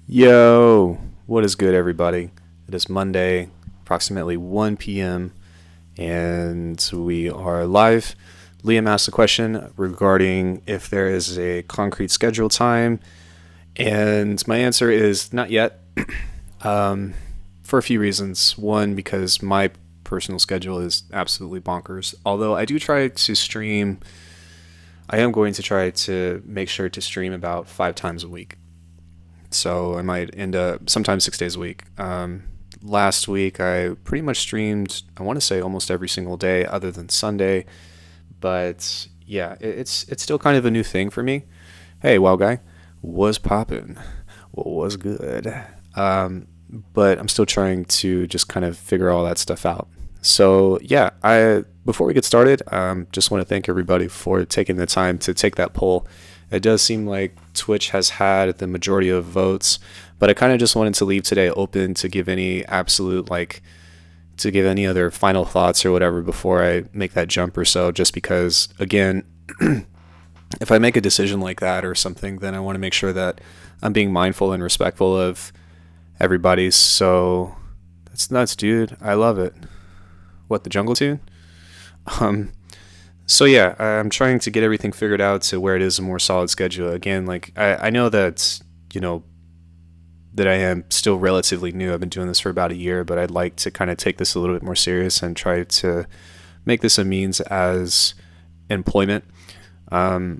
Yo, what is good, everybody? It is Monday, approximately 1 p.m., and we are live. Liam asked a question regarding if there is a concrete schedule time, and my answer is not yet, for a few reasons. One, because my personal schedule is absolutely bonkers. Although I do try to stream, I am going to try to make sure to stream about 5 times a week. So I might end up sometimes 6 days a week. Last week I pretty much streamed, I want to say almost every single day other than Sunday. But yeah, it's still kind of a new thing for me. Hey, wow guy, was poppin'? What was good? But I'm still trying to just kind of figure all that stuff out. So yeah, before we get started, just want to thank everybody for taking the time to take that poll. It does seem like Twitch has had the majority of votes, but I kind of just wanted to leave today open to give any to give any other final thoughts or whatever before I make that jump or so, just because, again, if I make a decision like that or something, then I want to make sure that I'm being mindful and respectful of everybody. So that's nuts, dude. I love it. What, the jungle tune? So yeah, I'm trying to get everything figured out to where it is a more solid schedule. Again, like I know that, that I am still relatively new. I've been doing this for about a year, but I'd like to kind of take this a little bit more serious and try to make this a means as employment. But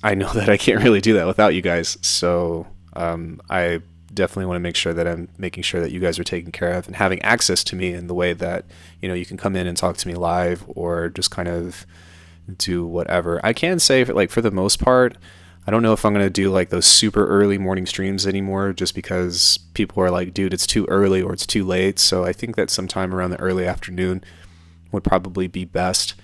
I know that I can't really do that without you guys. So I definitely want to make sure that I'm making sure that you guys are taken care of and having access to me in the way that, you can come in and talk to me live or just kind of do whatever. I can say, for the most part, I don't know if I'm going to do like those super early morning streams anymore, just because people are like, dude, it's too early or it's too late. So I think that sometime around the early afternoon would probably be best.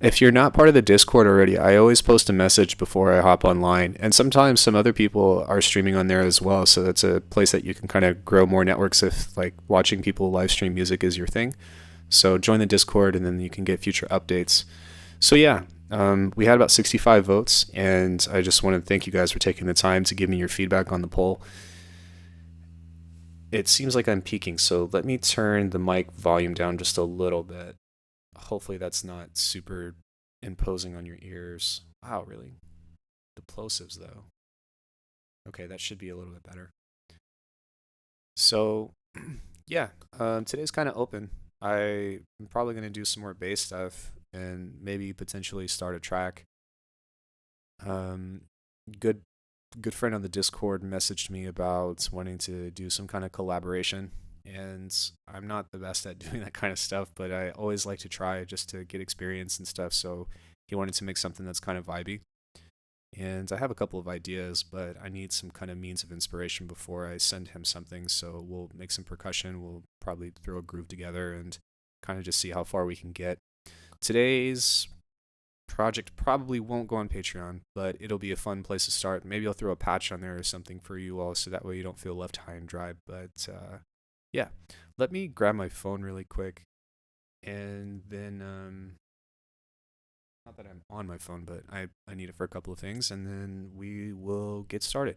If you're not part of the Discord already, I always post a message before I hop online. And sometimes some other people are streaming on there as well. So that's a place that you can kind of grow more networks if like watching people live stream music is your thing. So join the Discord and then you can get future updates. So yeah, we had about 65 votes, and I just want to thank you guys for taking the time to give me your feedback on the poll. It seems like I'm peaking, so let me turn the mic volume down just a little bit. Hopefully that's not super imposing on your ears. Wow, really? The plosives, though. Okay, that should be a little bit better. So, yeah, today's kind of open. I'm probably going to do some more bass stuff and maybe potentially start a track. Good friend on the Discord messaged me about wanting to do some kind of collaboration, and I'm not the best at doing that kind of stuff, but I always like to try just to get experience and stuff. So he wanted to make something that's kind of vibey, and I have a couple of ideas, but I need some kind of means of inspiration before I send him something. So we'll make some percussion, we'll probably throw a groove together and kind of just see how far we can get. Today's project probably won't go on Patreon, but it'll be a fun place to start. Maybe I'll throw a patch on there or something for you all, so that way you don't feel left high and dry. But yeah, let me grab my phone really quick, and then not that I'm on my phone, but I need it for a couple of things, and then we will get started.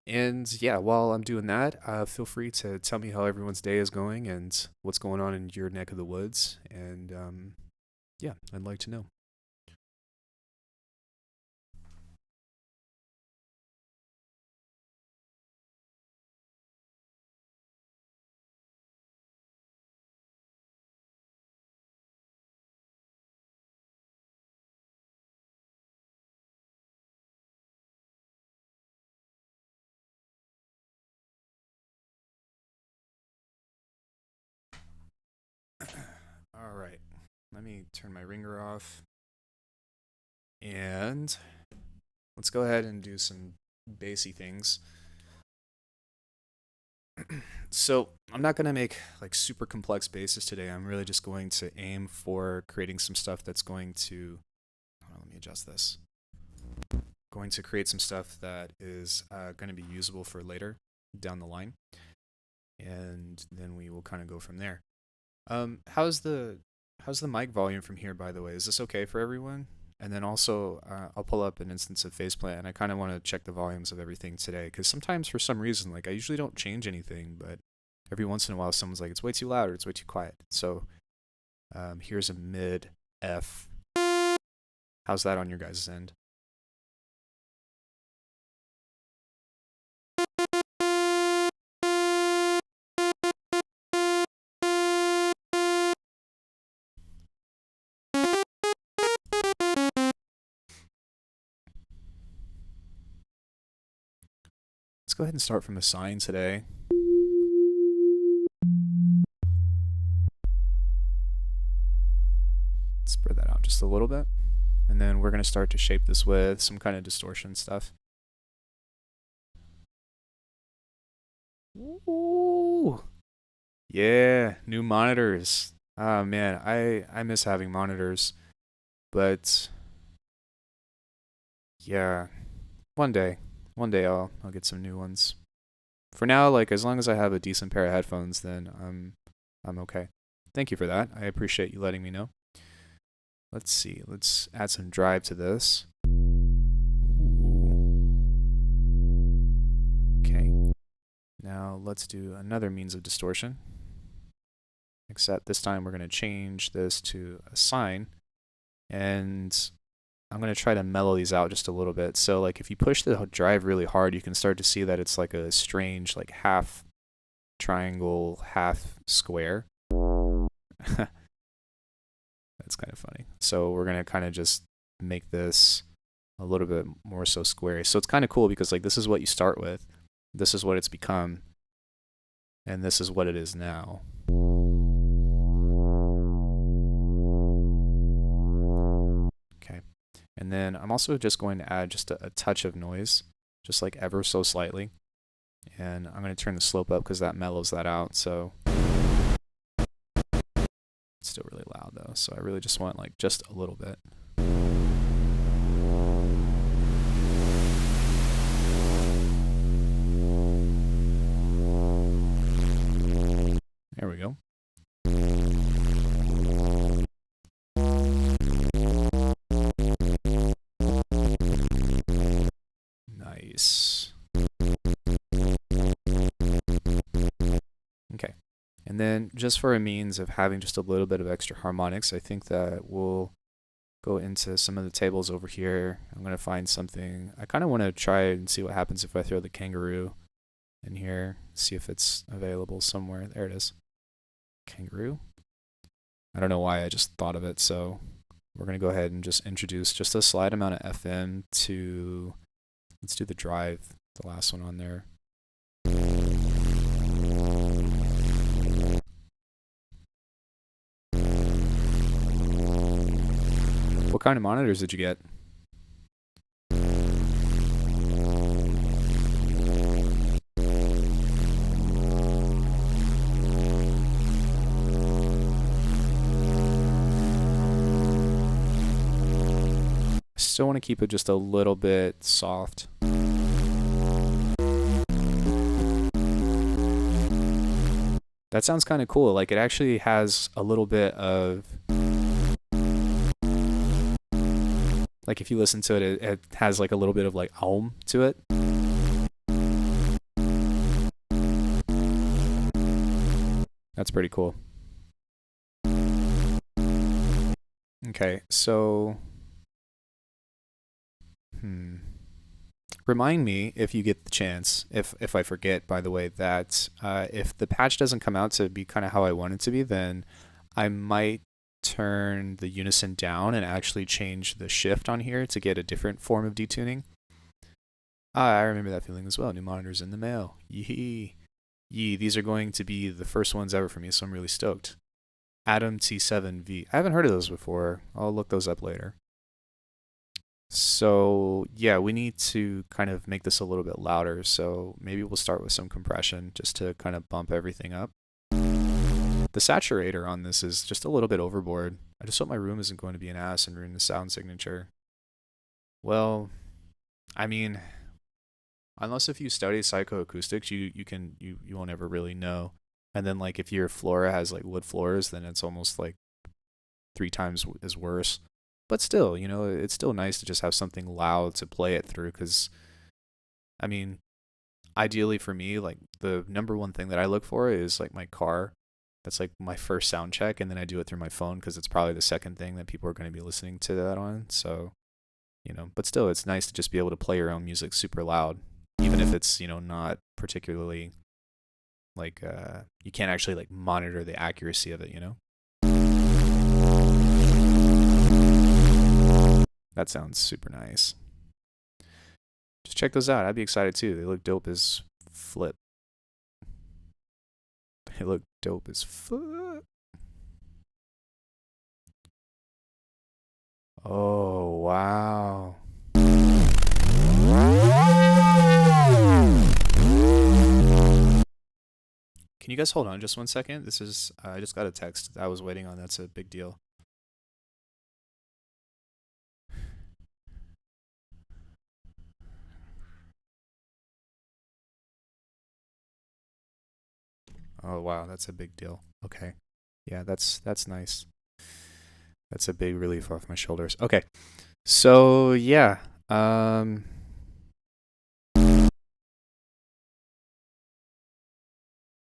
And yeah, while I'm doing that, feel free to tell me how everyone's day is going and what's going on in your neck of the woods. And yeah, I'd like to know. All right, let me turn my ringer off. And let's go ahead and do some bassy things. So I'm not going to make like super complex basses today. I'm really just going to aim for creating some stuff that's going to, let me adjust this. Going to create some stuff that is going to be usable for later down the line. And then we will kind of go from there. How's the mic volume from here, by the way? Is this okay for everyone? And then also, I'll pull up an instance of Faceplant, and I kind of want to check the volumes of everything today, because sometimes for some reason, like I usually don't change anything, but every once in a while someone's like, it's way too loud or it's way too quiet. So here's a mid F. How's that on your guys' end? Let's go ahead and start from a sine today. Spread that out just a little bit. And then we're going to start to shape this with some kind of distortion stuff. Ooh. Yeah, new monitors. Oh man, I miss having monitors. But yeah, one day I'll get some new ones. For now, like as long as I have a decent pair of headphones, then I'm okay. Thank you for that. I appreciate you letting me know. Let's see. Let's add some drive to this. Okay. Now let's do another means of distortion. Except this time we're going to change this to a sine. And I'm going to try to mellow these out just a little bit. So like if you push the drive really hard, you can start to see that it's like a strange like half triangle, half square. That's kind of funny. So we're going to kind of just make this a little bit more so square. So it's kind of cool because like this is what you start with. This is what it's become. and this is what it is now. Okay, and then I'm also just going to add just a touch of noise, just like ever so slightly. And I'm going to turn the slope up because that mellows that out. So it's still really loud though. So I really just want like just a little bit. There we go. Nice. Okay. And then just for a means of having just a little bit of extra harmonics, I think that we'll go into some of the tables over here. I'm going to find something. I kind of want to try and see what happens if I throw the kangaroo in here, see if it's available somewhere. There it is. Kangaroo. I don't know why I just thought of it, so we're going to go ahead and just introduce just a slight amount of FM to, let's do the drive, the last one on there. What kind of monitors did you get? Still want to keep it just a little bit soft. That sounds kind of cool. Like it actually has a little bit of, like if you listen to it, it has like a little bit of like Aum to it. That's pretty cool. Okay, so remind me if you get the chance, if I forget, by the way, that if the patch doesn't come out to be kind of how I want it to be, then I might turn the unison down and actually change the shift on here to get a different form of detuning. I remember that feeling as well. New monitors in the mail. Yee. These are going to be the first ones ever for me, so I'm really stoked. Atom T7V. I haven't heard of those before. I'll look those up later. So yeah, we need to kind of make this a little bit louder. So maybe we'll start with some compression just to kind of bump everything up. The saturator on this is just a little bit overboard. I just hope my room isn't going to be an ass and ruin the sound signature. Well, I mean, unless if you study psychoacoustics, you won't ever really know. And then like if your floor has like wood floors, then it's almost like 3 times as worse. But still, you know, it's still nice to just have something loud to play it through because, I mean, ideally for me, like the number one thing that I look for is like my car. That's like my first sound check, and then I do it through my phone because it's probably the second thing that people are going to be listening to that on. So, you know, but still, it's nice to just be able to play your own music super loud, even if it's, you know, not particularly like you can't actually like monitor the accuracy of it, you know? That sounds super nice. Just check those out. I'd be excited too. They look dope as flip. They look dope as fuck. Oh, wow. Can you guys hold on just 1 second? This is, I just got a text I was waiting on. That's a big deal. Oh, wow. That's a big deal. Okay. Yeah, that's nice. That's a big relief off my shoulders. Okay. So, yeah.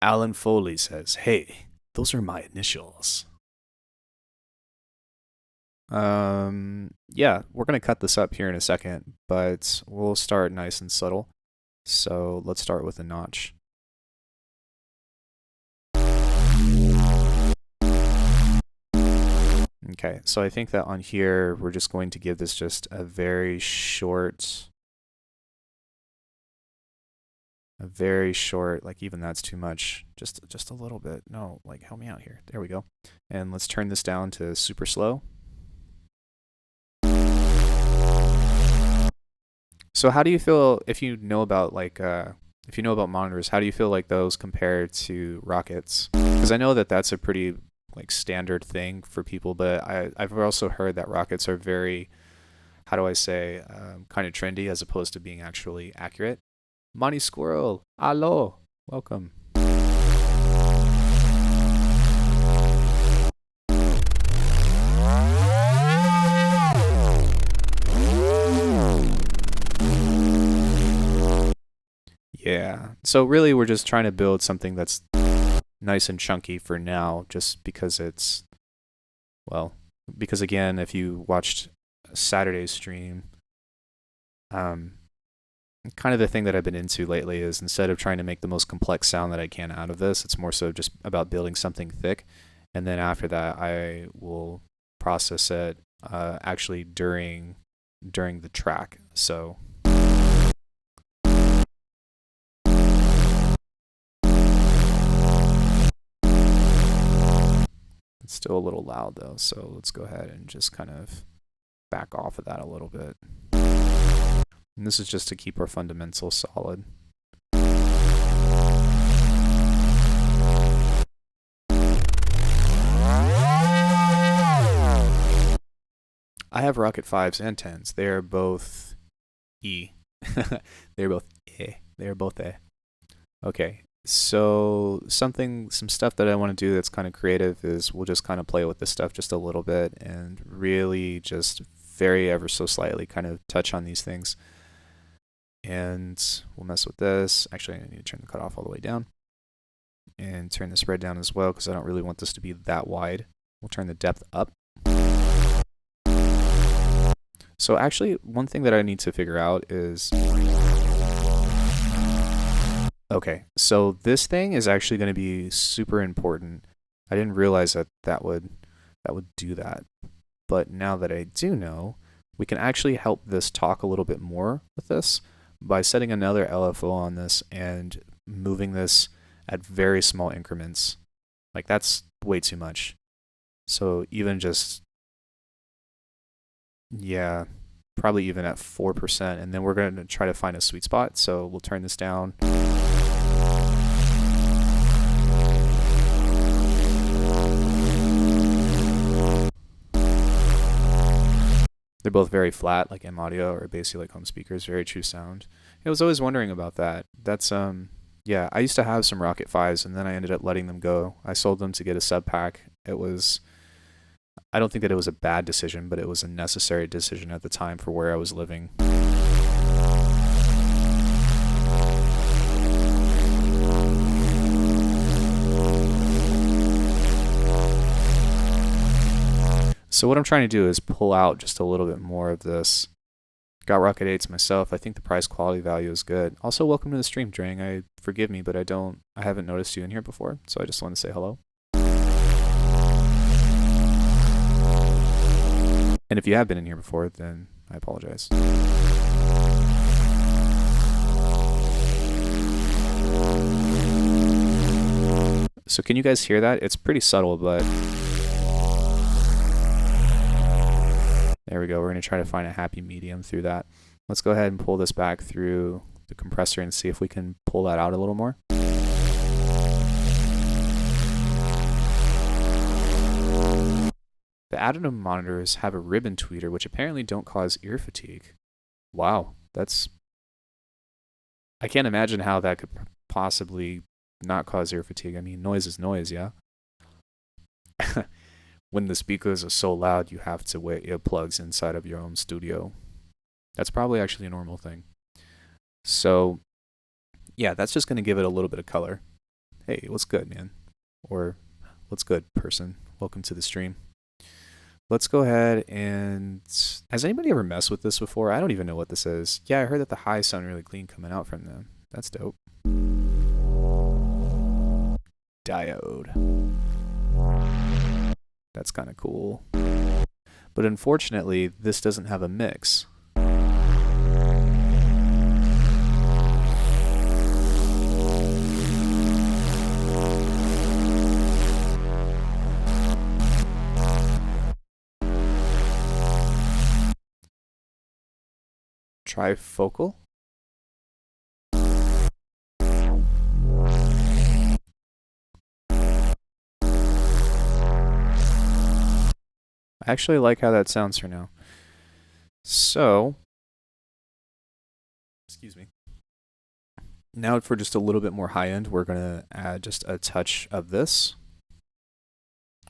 Alan Foley says, "Hey, those are my initials." Yeah, we're going to cut this up here in a second, but we'll start nice and subtle. So, let's start with a notch. Okay, so I think that on here, we're just going to give this just a very short a very short, like even that's too much. Just a little bit. No, like help me out here. There we go. And let's turn this down to super slow. So how do you feel if you know about if you know about monitors, how do you feel like those compare to rockets? Because I know that that's a pretty like standard thing for people, but I've also heard that rockets are very, how do I say, kind of trendy as opposed to being actually accurate. Monty Squirrel, hello, welcome. Yeah. So really, we're just trying to build something that's nice and chunky for now, just because it's, well, because again, if you watched Saturday's stream, kind of the thing that I've been into lately is instead of trying to make the most complex sound that I can out of this, it's more so just about building something thick. And then after that, I will process it actually during the track. So it's still a little loud though, so let's go ahead and just kind of back off of that a little bit. And this is just to keep our fundamentals solid. I have Rocket 5s and 10s. They're both E. They're both E. They're both E. Okay, so some stuff that I want to do that's kind of creative is we'll just kind of play with this stuff just a little bit and really just very ever so slightly kind of touch on these things. And we'll mess with this. Actually, I need to turn the cutoff all the way down and turn the spread down as well because I don't really want this to be that wide. We'll turn the depth up. So actually, one thing that I need to figure out is, okay, so this thing is actually going to be super important. I didn't realize that would do that. But now that I do know, we can actually help this talk a little bit more with this by setting another LFO on this and moving this at very small increments. Like that's way too much. So even just, yeah, probably even at 4%, and then we're going to try to find a sweet spot. So we'll turn this down. They're both very flat, like M Audio or basically like home speakers, very true sound. I was always wondering about that. That's yeah, I used to have some Rocket 5s and then I ended up letting them go. I sold them to get a sub pack. I don't think that it was a bad decision, but it was a necessary decision at the time for where I was living. So what I'm trying to do is pull out just a little bit more of this. Got Rocket 8s myself. I think the price quality value is good. Also, welcome to the stream, Drang. Forgive me, but I haven't noticed you in here before, so I just want to say hello. And if you have been in here before, then I apologize. So can you guys hear that? It's pretty subtle, but there we go. We're going to try to find a happy medium through that. Let's go ahead and pull this back through the compressor and see if we can pull that out a little more. The Additive monitors have a ribbon tweeter, which apparently don't cause ear fatigue. Wow, I can't imagine how that could possibly not cause ear fatigue. I mean, noise is noise, yeah? When the speakers are so loud, you have to wear earplugs inside of your own studio. That's probably actually a normal thing. So, yeah, that's just going to give it a little bit of color. Hey, what's good, man? Or, what's good, person? Welcome to the stream. Let's go ahead and... Has anybody ever messed with this before? I don't even know what this is. Yeah, I heard that the highs sound really clean coming out from them. That's dope. Diode. That's kind of cool. But unfortunately, this doesn't have a mix. trifocal. I actually like how that sounds for now. So, excuse me. Now for just a little bit more high end, we're going to add just a touch of this.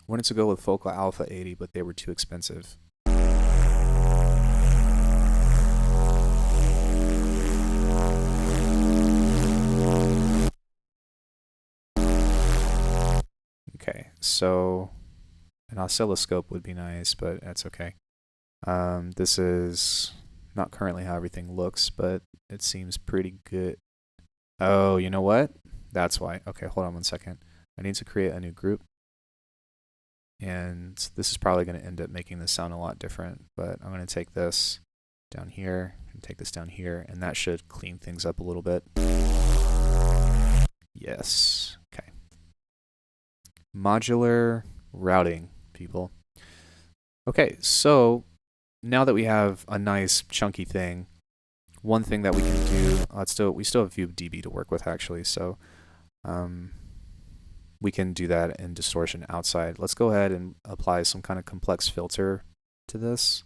Wanted to go with Focal Alpha 80, but they were too expensive. Okay, so an oscilloscope would be nice, but that's okay. This is not currently how everything looks, but it seems pretty good. Oh, you know what? That's why. Okay, hold on 1 second. I need to create a new group. And this is probably going to end up making this sound a lot different, but I'm going to take this down here and take this down here, and that should clean things up a little bit. Yes. Okay. Modular routing, people. Okay, so now that we have a nice chunky thing, one thing that we can do, we still have ViewDB to work with actually, so we can do that in distortion outside. Let's go ahead and apply some kind of complex filter to this,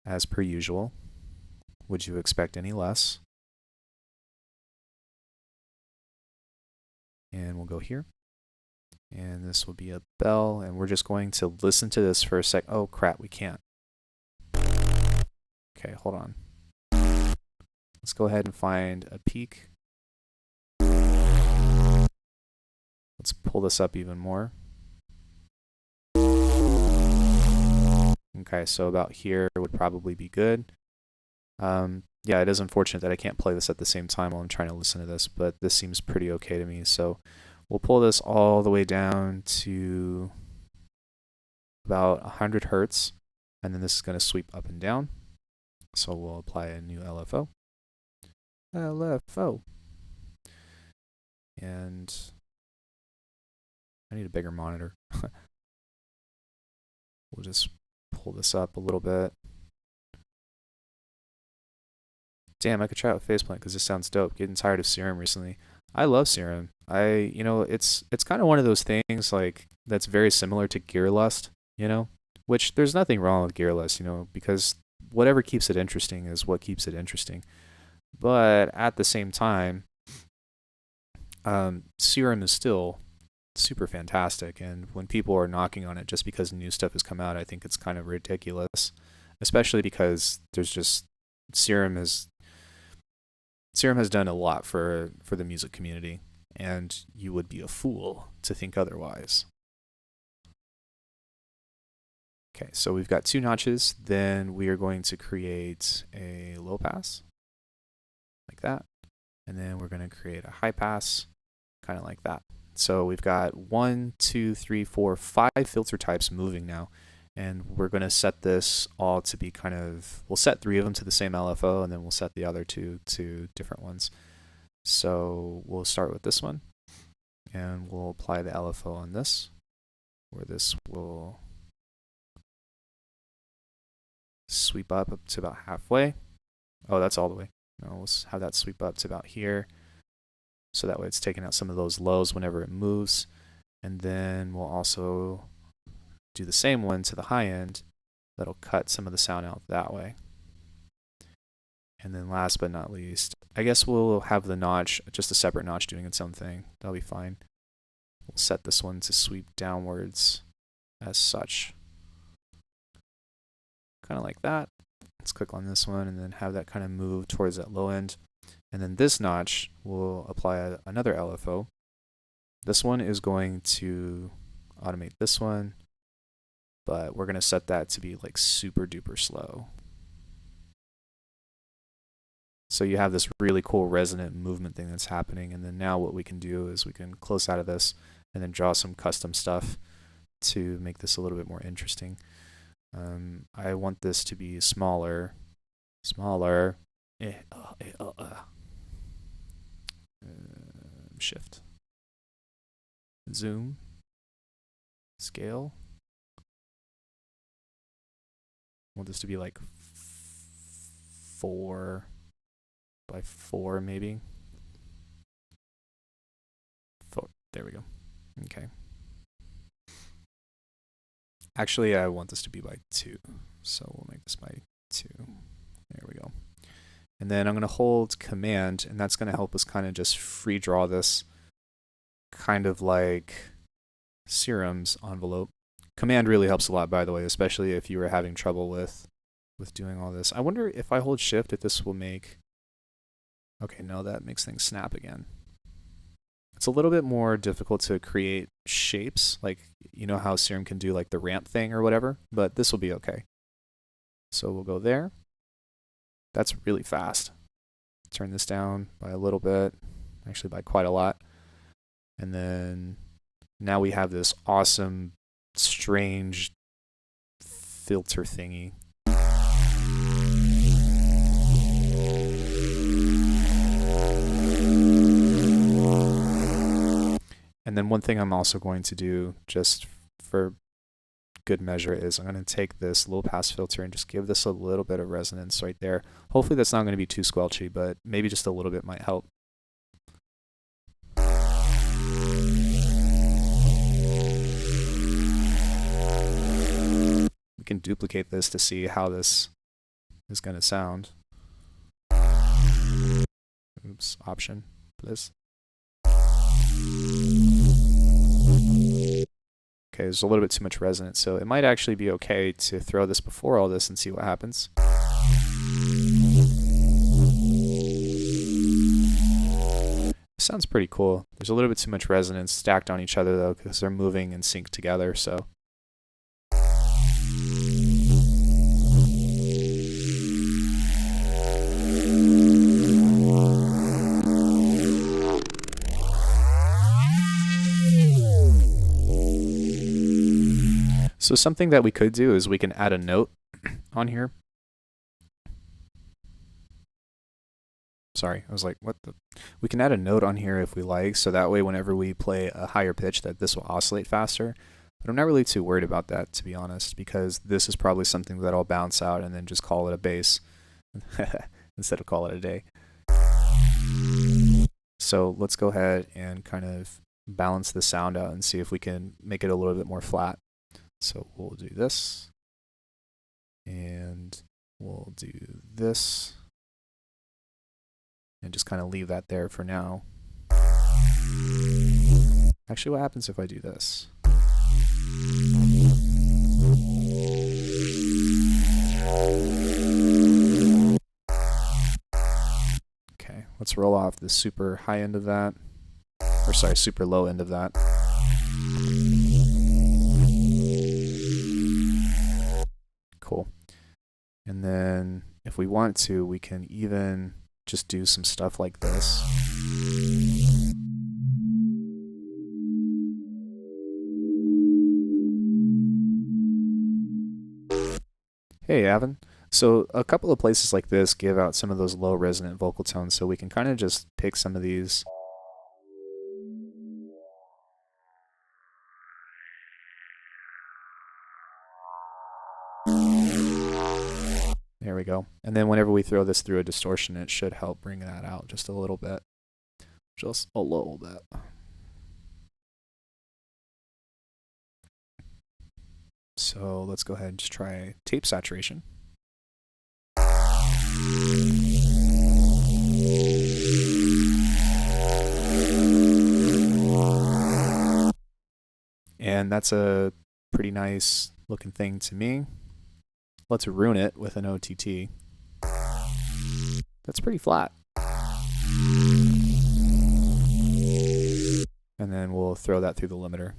as per usual. Would you expect any less? And we'll go here. And this will be a bell, and we're just going to listen to this for a sec. Oh crap, we can't. Okay, hold on. Let's go ahead and find a peak. Let's pull this up even more. Okay, so about here would probably be good. Yeah, it is unfortunate that I can't play this at the same time while I'm trying to listen to this, but this seems pretty okay to me. So we'll pull this all the way down to about 100 hertz, and then this is going to sweep up and down. So we'll apply a new LFO. LFO. And I need a bigger monitor. We'll just pull this up a little bit. Damn, I could try out Faceplant because this sounds dope. Getting tired of Serum recently. I love Serum. It's kind of one of those things like that's very similar to Gearlust, which there's nothing wrong with Gearlust, because whatever keeps it interesting is what keeps it interesting. But at the same time, Serum is still super fantastic, and when people are knocking on it just because new stuff has come out, I think it's kind of ridiculous, especially because there's just Serum has done a lot for the music community, and you would be a fool to think otherwise. Okay, so we've got 2 notches. Then we are going to create a low pass, like that. And then we're going to create a high pass, kind of like that. So we've got 1, 2, 3, 4, 5 filter types moving now. And we're going to set this all to be we'll set 3 of them to the same LFO, and then we'll set the other 2 to different ones. So we'll start with this one, and we'll apply the LFO on this, where this will sweep up to about halfway. Oh, that's all the way. No, let's have that sweep up to about here. So that way it's taking out some of those lows whenever it moves. And then we'll also do the same one to the high end. That'll cut some of the sound out that way. And then last but not least, I guess we'll have the notch, just a separate notch doing its own thing. That'll be fine. We'll set this one to sweep downwards as such. Kind of like that. Let's click on this one and then have that kind of move towards that low end. And then this notch, we'll apply another LFO. This one is going to automate this one, but we're going to set that to be like super duper slow. So you have this really cool resonant movement thing that's happening. And then now what we can do is we can close out of this and then draw some custom stuff to make this a little bit more interesting. I want this to be smaller. Shift. Zoom. Scale. I want this to be like 4x4 maybe. There we go. Okay. Actually, I want this to be by 2. So we'll make this by 2. There we go. And then I'm going to hold Command, and that's going to help us kind of just free draw this kind of like Serum's envelope. Command really helps a lot, by the way, especially if you were having trouble with doing all this. I wonder if I hold Shift if this will make... Okay, no, that makes things snap again. It's a little bit more difficult to create shapes, like you know how Serum can do like the ramp thing or whatever, but this will be okay. So we'll go there. That's really fast. Turn this down by a little bit, actually by quite a lot. And then now we have this awesome, strange filter thingy. And then one thing I'm also going to do, just for good measure, is I'm going to take this low pass filter and just give this a little bit of resonance right there. Hopefully that's not going to be too squelchy, but maybe just a little bit might help. We can duplicate this to see how this is going to sound. Oops, Option, please. Okay, there's a little bit too much resonance, so it might actually be okay to throw this before all this and see what happens. Sounds pretty cool. There's a little bit too much resonance stacked on each other though, because they're moving in sync together, so. So something that we could do is we can add a note on here. Sorry, I was like, what the? We can add a note on here if we like, so that way whenever we play a higher pitch that this will oscillate faster. But I'm not really too worried about that, to be honest, because this is probably something that I'll bounce out and then just call it a bass instead of call it a day. So let's go ahead and kind of balance the sound out and see if we can make it a little bit more flat. So we'll do this, and we'll do this, and just kind of leave that there for now. Actually, what happens if I do this? Okay, let's roll off the super high end of that, or sorry, super low end of that. Cool. And then if we want to, we can even just do some stuff like this. Hey, Avon. So a couple of places like this give out some of those low resonant vocal tones, so we can kind of just pick some of these. There we go. And then whenever we throw this through a distortion, it should help bring that out just a little bit. Just a little bit. So let's go ahead and just try tape saturation. And that's a pretty nice looking thing to me. Let's ruin it with an OTT. That's pretty flat. And then we'll throw that through the limiter.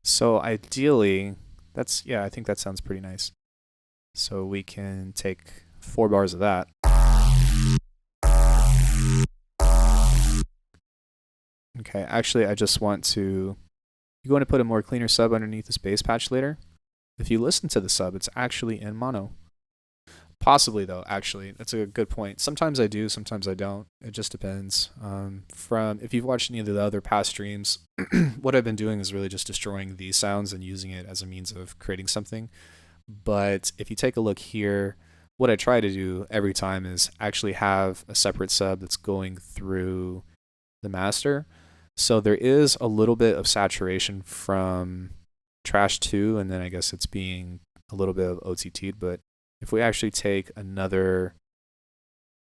So ideally, I think that sounds pretty nice. So we can take 4 bars of that. Okay, actually I just want to, you want to put a more cleaner sub underneath this bass patch later. If you listen to the sub, it's actually in mono. Possibly though, actually, that's a good point. Sometimes I do, sometimes I don't. It just depends. From if you've watched any of the other past streams, what I've been doing is really just destroying these sounds and using it as a means of creating something. But if you take a look here, what I try to do every time is actually have a separate sub that's going through the master. So there is a little bit of saturation from Trash 2, and then I guess it's being a little bit of OTT'd, but if we actually take another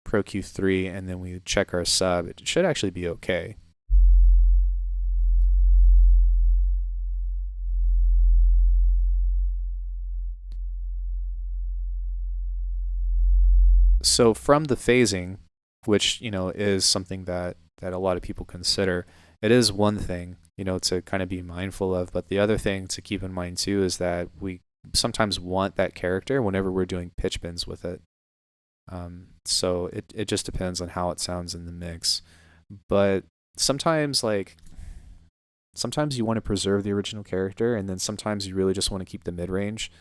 Pro Q3 and then we check our sub, it should actually be okay. So from the phasing, which is something that a lot of people consider, it is one thing to kind of be mindful of, but the other thing to keep in mind too is that we sometimes want that character whenever we're doing pitch bends with it. So it just depends on how it sounds in the mix. But sometimes sometimes you want to preserve the original character, and then sometimes you really just want to keep the mid range.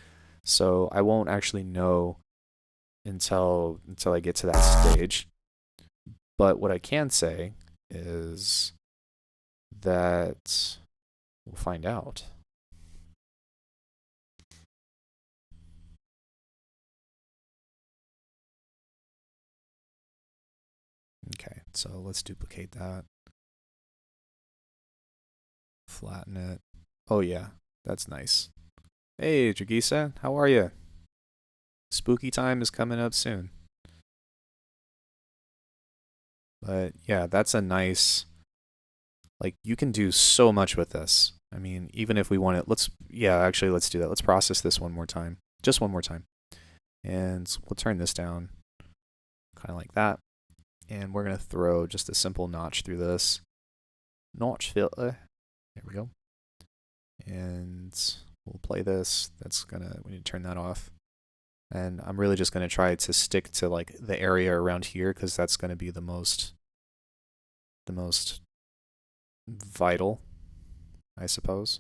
So I won't actually know until I get to that stage. But what I can say is that we'll find out. Okay, so let's duplicate that. Flatten it. Oh yeah, that's nice. Hey, Dragisa, how are you? Spooky time is coming up soon. But yeah, that's a nice, you can do so much with this. I mean, even if we want it, let's do that. Let's process this one more time. Just one more time. And we'll turn this down kind of like that. And we're going to throw just a simple notch through this. Notch filter. There we go. And we'll play this. We need to turn that off. And I'm really just going to try to stick to the area around here because that's going to be the most vital, I suppose,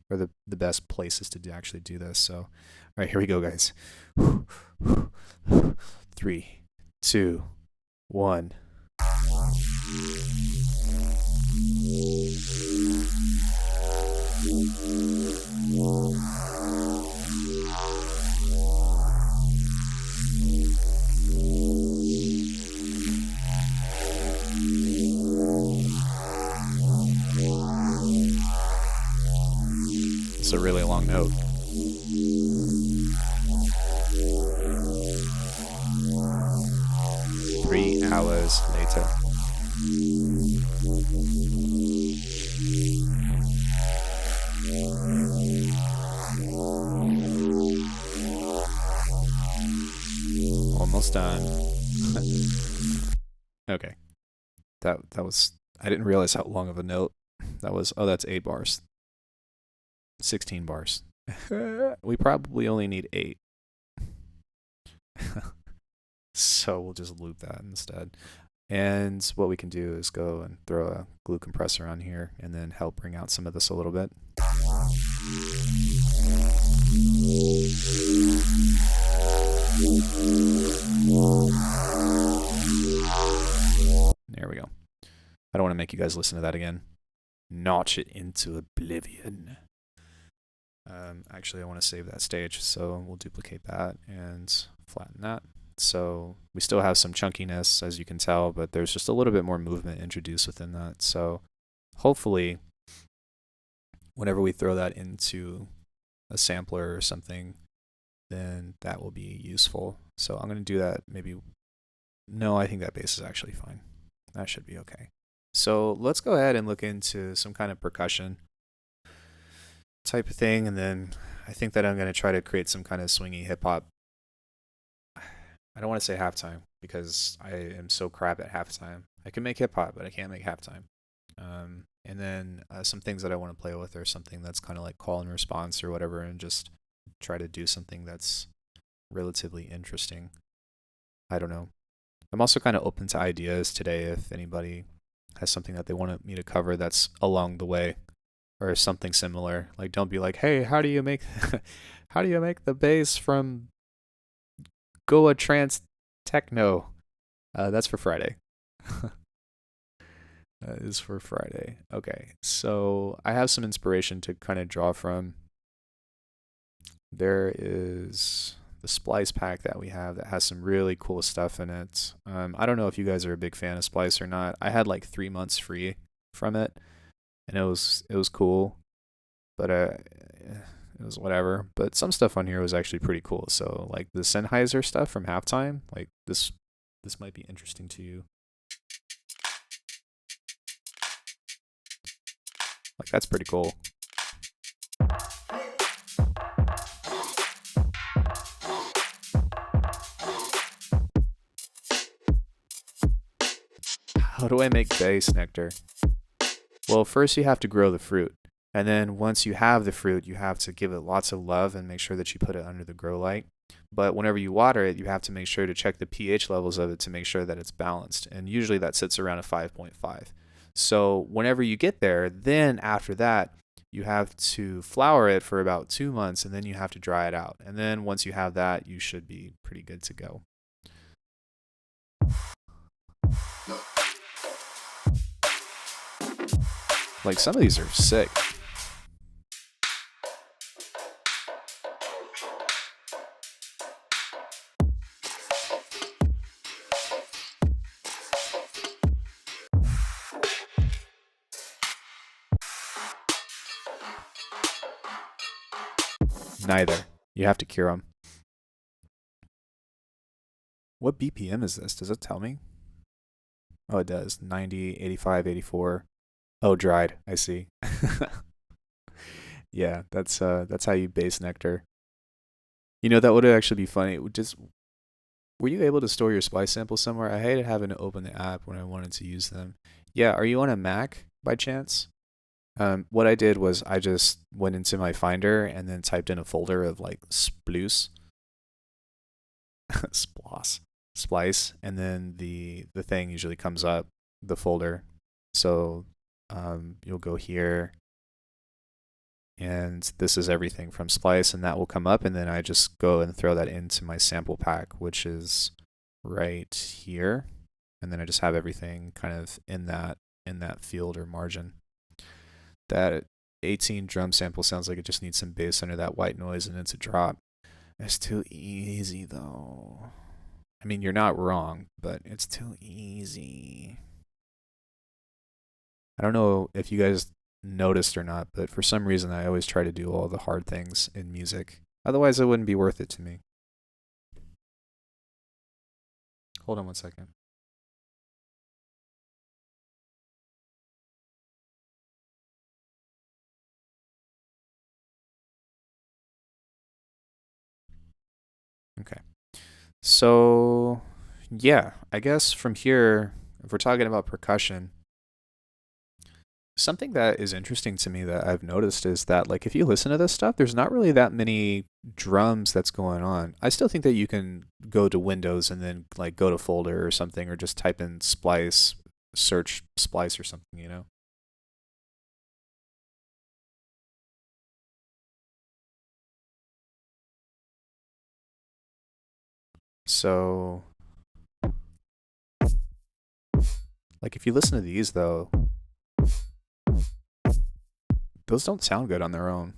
or the best places to actually do this. So, all right, here we go, guys. 3, 2, 1. It's a really long note. Three hours later. Almost done. Okay. That was, I didn't realize how long of a note that was. Oh, that's 8 bars. 16 bars. We probably only need 8. So we'll just loop that instead. And what we can do is go and throw a glue compressor on here and then help bring out some of this a little bit. There we go. I don't want to make you guys listen to that again. Notch it into oblivion. Actually, I want to save that stage, so we'll duplicate that and flatten that. So we still have some chunkiness, as you can tell, but there's just a little bit more movement introduced within that. So hopefully, whenever we throw that into a sampler or something, then that will be useful. So I'm going to do that maybe. No, I think that bass is actually fine. That should be okay. So let's go ahead and look into some kind of percussion type of thing, and then I think that I'm going to try to create some kind of swingy hip hop. I don't want to say halftime because I am so crap at halftime. I can make hip hop, but I can't make halftime. And then some things that I want to play with are something that's kind of like call and response or whatever, and just try to do something that's relatively interesting. I don't know. I'm also kind of open to ideas today if anybody has something that they want me to cover that's along the way or something similar. Like, don't be like, hey, how do you make the bass from Goa Trance Techno. That's for Friday. That is for Friday. Okay, so I have some inspiration to kind of draw from. There is the Splice pack that we have that has some really cool stuff in it. I don't know if you guys are a big fan of Splice or not. I had like 3 months free from it, and it was cool, but it was whatever. But some stuff on here was actually pretty cool. So like the Sennheiser stuff from Halftime, like this might be interesting to you. Like that's pretty cool. How do I make bass nectar? Well, first you have to grow the fruit. And then once you have the fruit, you have to give it lots of love and make sure that you put it under the grow light. But whenever you water it, you have to make sure to check the pH levels of it to make sure that it's balanced. And usually that sits around a 5.5. So whenever you get there, then after that, you have to flower it for about 2 months and then you have to dry it out. And then once you have that, you should be pretty good to go. Like some of these are sick. Neither. You have to cure them. What BPM is this? Does it tell me? Oh, it does. 90, 85, 84. Oh, dried. I see. Yeah, that's how you base nectar. You know, that would actually be funny. It would just were you able to store your Splice samples somewhere? I hated having to open the app when I wanted to use them. Yeah, are you on a Mac by chance? What I did was I just went into my Finder and then typed in a folder of like Sploose, Sploss, Splice, and then the thing usually comes up, the folder. So you'll go here, and this is everything from Splice, and that will come up, and then I just go and throw that into my sample pack, which is right here, and then I just have everything kind of in that field or margin. That 18 drum sample sounds like it just needs some bass under that white noise, and it's a drop. It's too easy though. I mean, you're not wrong, but it's too easy. I don't know if you guys noticed or not, but for some reason I always try to do all the hard things in music. Otherwise, it wouldn't be worth it to me. Hold on one second. Okay. So, yeah, I guess from here, if we're talking about percussion, something that is interesting to me that I've noticed is that like if you listen to this stuff, there's not really that many drums that's going on. I still think that you can go to Windows and then like go to folder or something or just type in Splice, search Splice or something, you know. So like if you listen to these though, those don't sound good on their own.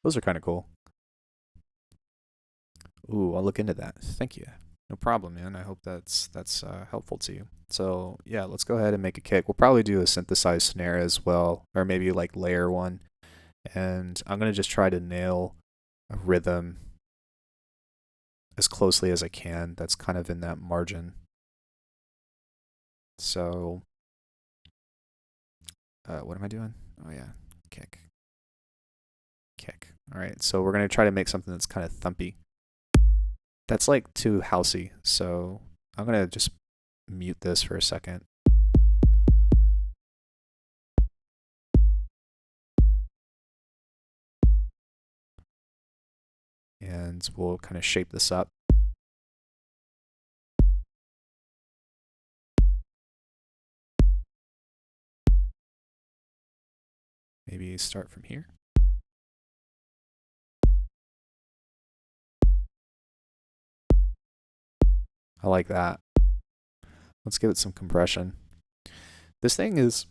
Those are kind of cool. Ooh, I'll look into that. Thank you. No problem, man. I hope that's helpful to you. So yeah, let's go ahead and make a kick. We'll probably do a synthesized snare as well, or maybe like layer one. And I'm gonna just try to nail a rhythm as closely as I can. That's kind of in that margin. So, what am I doing? Oh yeah, kick, kick. All right. So we're gonna try to make something that's kind of thumpy. That's like too housey. So I'm gonna just mute this for a second. And we'll kind of shape this up. Maybe start from here. I like that. Let's give it some compression. This thing is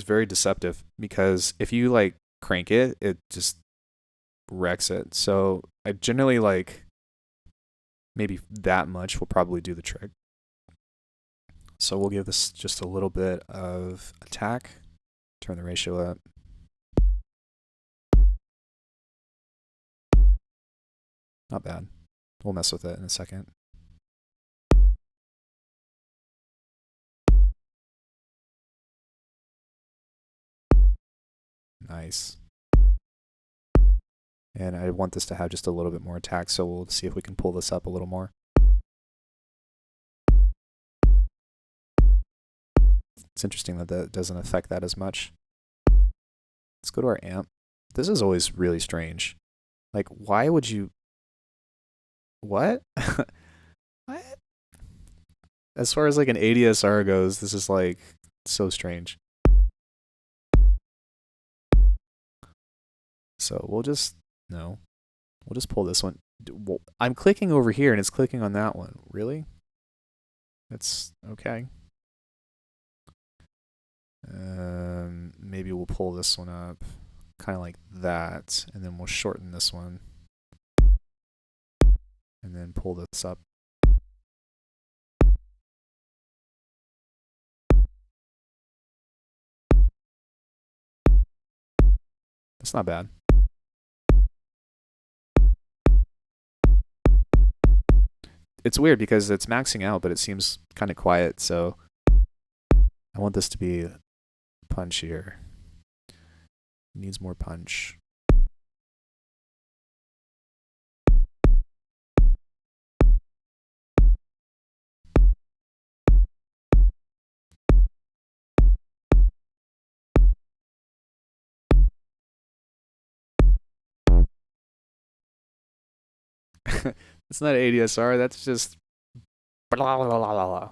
very deceptive because if you like crank it, it just wrecks it. So I generally like maybe that much will probably do the trick. So we'll give this just a little bit of attack. Turn the ratio up. Not bad. We'll mess with it in a second. Nice. And I want this to have just a little bit more attack, so we'll see if we can pull this up a little more. It's interesting that that doesn't affect that as much. Let's go to our amp. This is always really strange. Like, why would you... What? What? As far as like an ADSR goes, this is like so strange. So we'll just... No. We'll just pull this one. I'm clicking over here and it's clicking on that one. Really? That's okay. Maybe we'll pull this one up kind of like that, and then we'll shorten this one and then pull this up. That's not bad. It's weird because it's maxing out, but it seems kind of quiet, so I want this to be punchier. It needs more punch. It's not ADSR, that's just blah, blah, blah, blah, blah.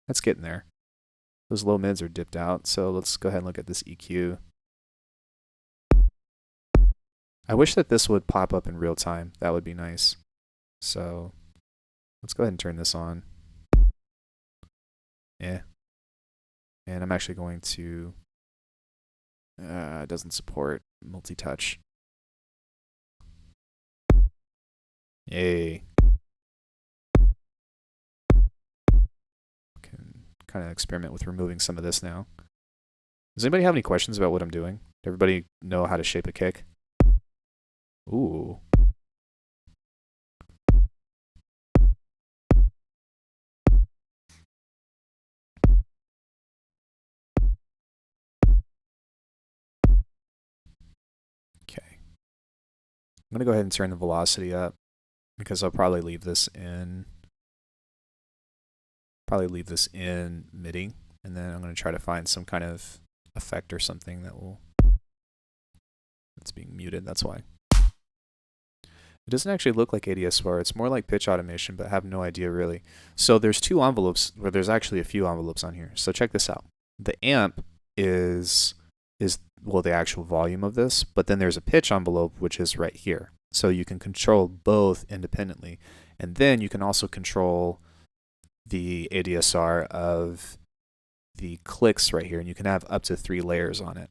That's getting there. Those low mids are dipped out, so let's go ahead and look at this EQ. I wish that this would pop up in real time. That would be nice. So let's go ahead and turn this on. Yeah. And I'm actually going to... it doesn't support multi-touch. Yay. Can kind of experiment with removing some of this now. Does anybody have any questions about what I'm doing? Does everybody know how to shape a kick? Ooh. Okay. I'm going to go ahead and turn the velocity up because I'll probably leave this in MIDI, and then I'm going to try to find some kind of effect or something that will... It's being muted, that's why. It doesn't actually look like ADSR. It's more like pitch automation, but I have no idea really. So there's two envelopes, or there's actually a few envelopes on here. So check this out. The amp is well, the actual volume of this, but then there's a pitch envelope, which is right here. So you can control both independently. And then you can also control the ADSR of the clicks right here, and you can have up to 3 layers on it.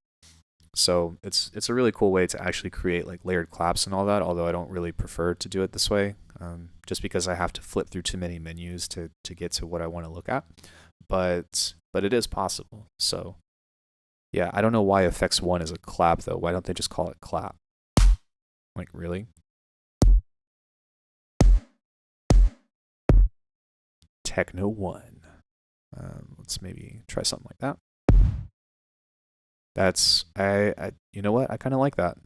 So it's a really cool way to actually create like layered claps and all that, although I don't really prefer to do it this way, just because I have to flip through too many menus to get to what I want to look at. But it is possible. So yeah, I don't know why Effects 1 is a clap though. Why don't they just call it clap? Like, really? Techno 1. Let's maybe try something like that. That's, you know what? I kind of like that.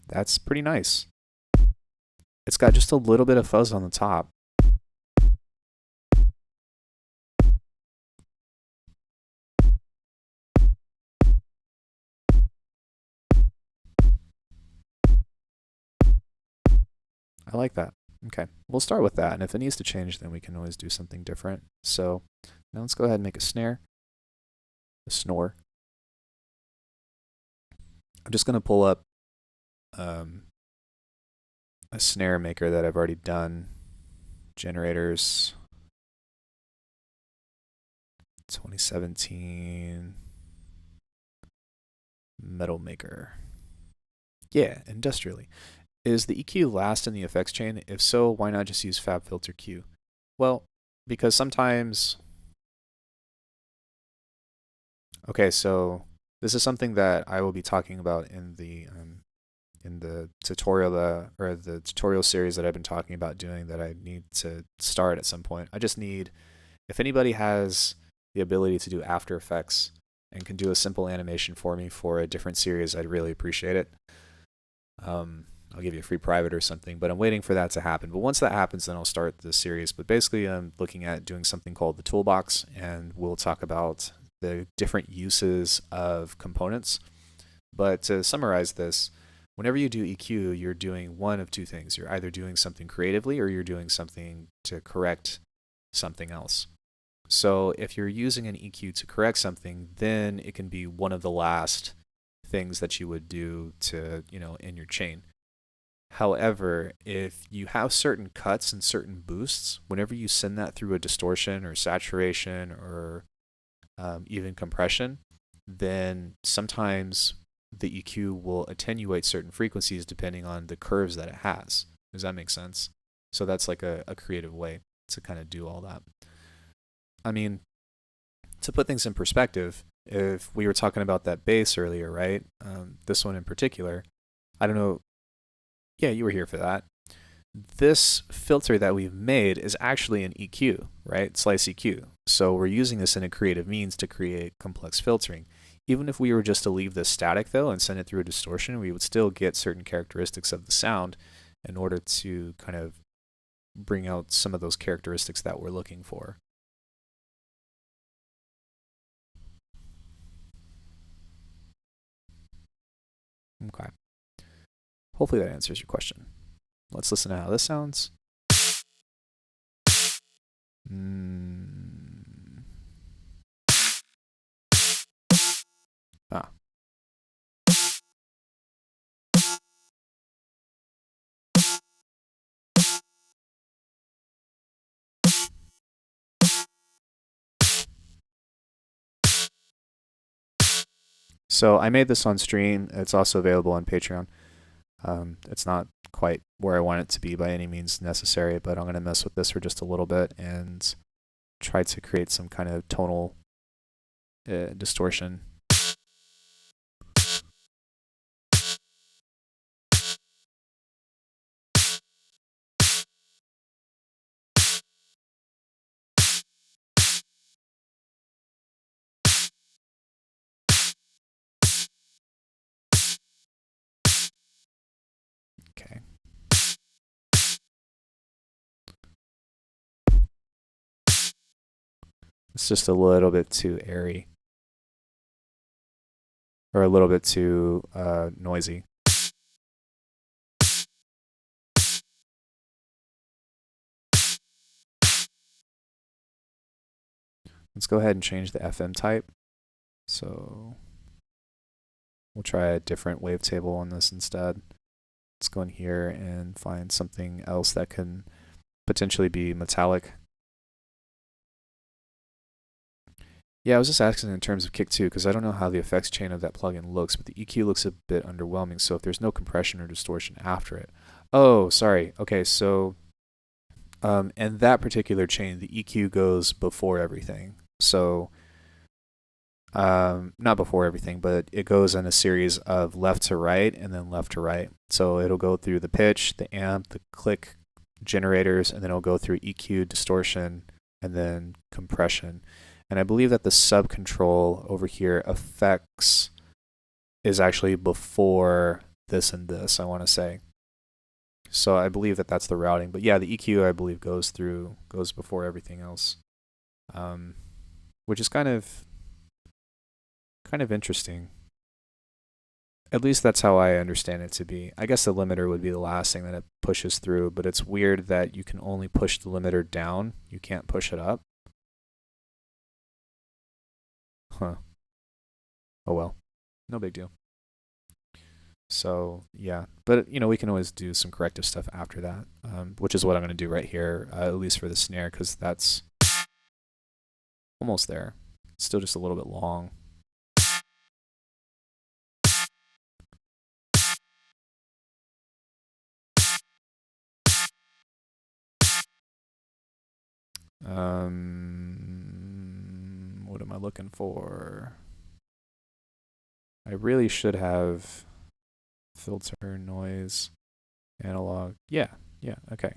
That's pretty nice. It's got just a little bit of fuzz on the top. I like that. Okay, we'll start with that, and if it needs to change, then we can always do something different. So now let's go ahead and make a snare, a snore. I'm just going to pull up a snare maker that I've already done. Generators, 2017 metal maker. Yeah, industrially. Is the EQ last in the effects chain? If so, why not just use FabFilter Q? Well, because sometimes... Okay, so this is something that I will be talking about in the tutorial or the tutorial series that I've been talking about doing that I need to start at some point. I just need, if anybody has the ability to do After Effects and can do a simple animation for me for a different series, I'd really appreciate it. I'll give you a free private or something, but I'm waiting for that to happen. But once that happens, then I'll start the series. But basically, I'm looking at doing something called the toolbox, and we'll talk about the different uses of components. But to summarize this, whenever you do EQ, you're doing one of two things. You're either doing something creatively or you're doing something to correct something else. So if you're using an EQ to correct something, then it can be one of the last things that you would do to, in your chain. However, if you have certain cuts and certain boosts, whenever you send that through a distortion or saturation or even compression, then sometimes the EQ will attenuate certain frequencies depending on the curves that it has. Does that make sense? So that's like a creative way to kind of do all that. I mean, to put things in perspective, if we were talking about that bass earlier, right? This one in particular, I don't know. Yeah, you were here for that. This filter that we've made is actually an EQ, right? Slice EQ. So we're using this in a creative means to create complex filtering. Even if we were just to leave this static though and send it through a distortion, we would still get certain characteristics of the sound in order to kind of bring out some of those characteristics that we're looking for. Okay. Hopefully that answers your question. Let's listen to how this sounds. Ah. So I made this on stream. It's also available on Patreon. It's not quite where I want it to be by any means necessary, but I'm going to mess with this for just a little bit and try to create some kind of tonal distortion. Okay. It's just a little bit too airy. Or a little bit too noisy. Let's go ahead and change the FM type. So we'll try a different wavetable on this instead. Let's go in here and find something else that can potentially be metallic. Yeah, I was just asking in terms of Kick 2 because I don't know how the effects chain of that plugin looks, but the EQ looks a bit underwhelming. So if there's no compression or distortion after it. Oh, sorry. Okay, so in that particular chain, the EQ goes before everything. So not before everything, but it goes in a series of left to right and then left to right. So it'll go through the pitch, the amp, the click generators, and then it'll go through EQ, distortion, and then compression. And I believe that the sub control over here, effects, is actually before this and this, I want to say. So I believe that that's the routing. But yeah, the EQ, I believe, goes before everything else, which is kind of interesting. At least that's how I understand it to be. I guess the limiter would be the last thing that it pushes through, but it's weird that you can only push the limiter down. You can't push it up. Huh. Oh well. No big deal. So yeah, but we can always do some corrective stuff after that, which is what I'm going to do right here, at least for the snare, because that's almost there. It's still just a little bit long. What am I looking for? I really should have filter, noise, analog. Yeah, okay.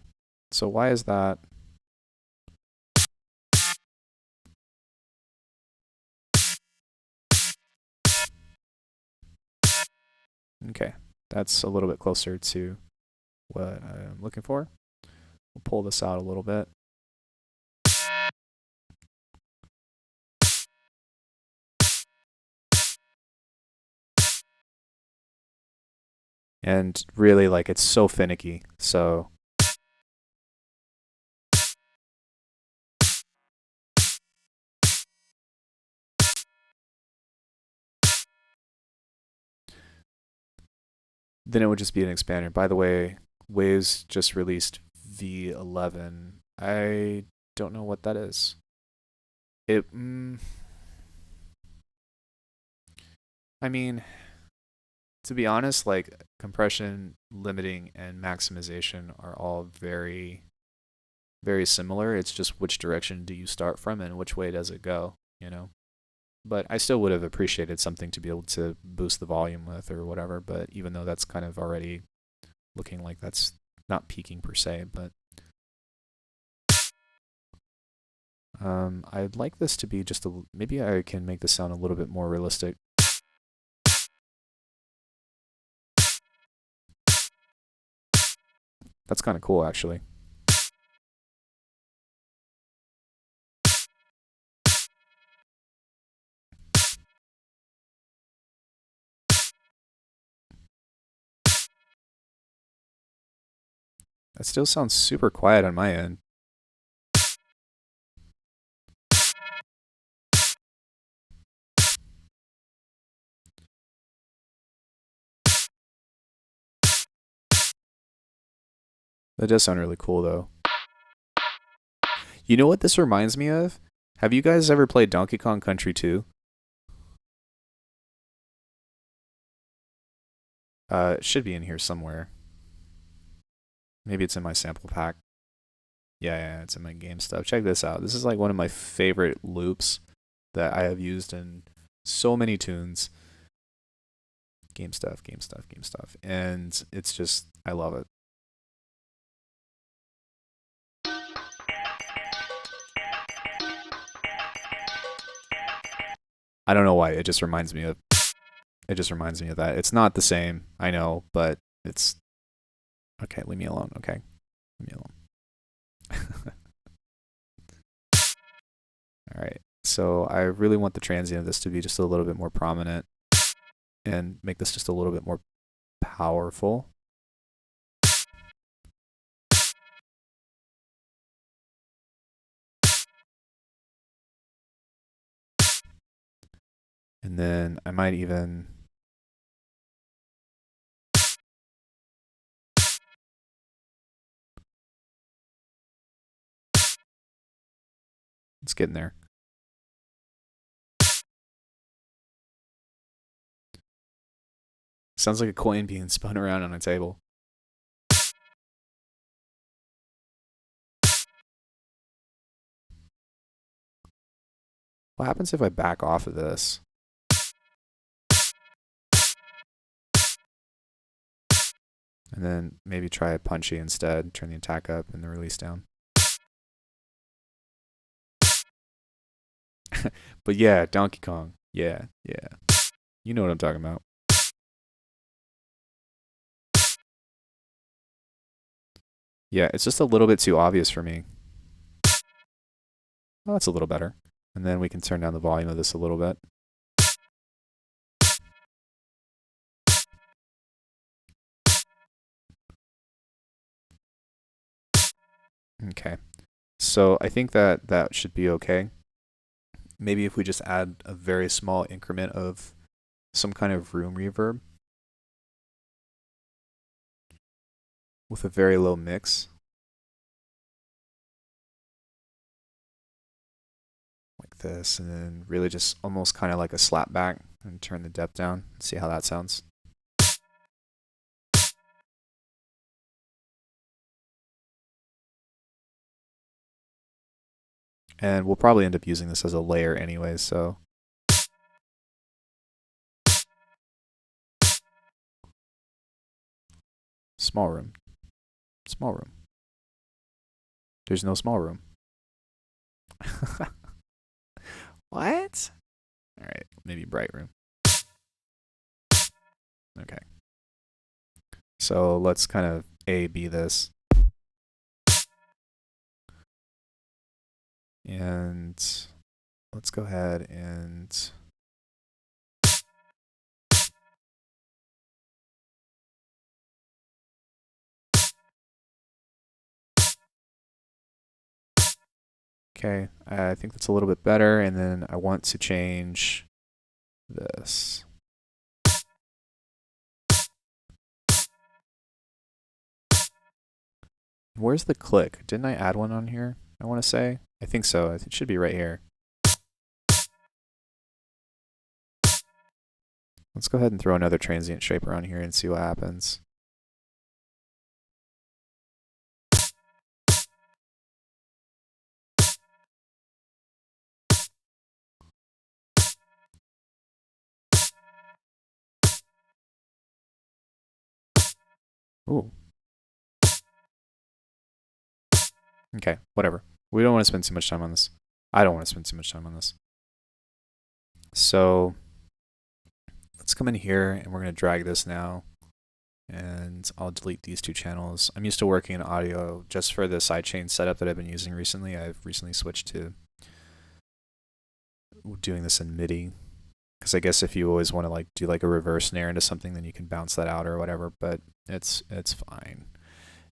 So why is that? Okay, that's a little bit closer to what I'm looking for. We'll pull this out a little bit. And really, like, it's so finicky. So then it would just be an expander. By the way, Waves just released V11. I don't know what that is. I mean, to be honest, like, compression, limiting, and maximization are all very, very similar. It's just which direction do you start from and which way does it go, But I still would have appreciated something to be able to boost the volume with or whatever. But even though that's kind of already looking like that's not peaking per se, but I'd like this to be just maybe I can make this sound a little bit more realistic. That's kind of cool, actually. That still sounds super quiet on my end. That does sound really cool, though. You know what this reminds me of? Have you guys ever played Donkey Kong Country 2? It should be in here somewhere. Maybe it's in my sample pack. Yeah, it's in my game stuff. Check this out. This is like one of my favorite loops that I have used in so many tunes. Game stuff. And it's just, I love it. I don't know why. It just reminds me of that. It's not the same, I know, but it's okay. Leave me alone. Okay, leave me alone. All right. So I really want the transient of this to be just a little bit more prominent and make this just a little bit more powerful. And then I might even it's getting there. Sounds like a coin being spun around on a table. What happens if I back off of this? And then maybe try a punchy instead. Turn the attack up and the release down. But yeah, Donkey Kong. Yeah. You know what I'm talking about. Yeah, it's just a little bit too obvious for me. Well, that's a little better. And then we can turn down the volume of this a little bit. Okay. So I think that that should be okay. Maybe if we just add a very small increment of some kind of room reverb with a very low mix. Like this, and then really just almost kind of like a slap back and turn the depth down. See how that sounds. And we'll probably end up using this as a layer anyways, so. Small room. Small room. There's no small room. What? Alright, maybe bright room. Okay. So let's kind of A-B this. And let's go ahead and okay, I think that's a little bit better, and then I want to change this. Where's the click? Didn't I add one on here, I want to say? I think so. It should be right here. Let's go ahead and throw another transient shaper on here and see what happens. Ooh. Okay, whatever. We don't want to spend too much time on this. I don't want to spend too much time on this. So let's come in here and we're going to drag this now. And I'll delete these two channels. I'm used to working in audio just for the sidechain setup that I've been using recently. I've recently switched to doing this in MIDI. Because I guess if you always want to like do like a reverse snare into something, then you can bounce that out or whatever. But it's fine.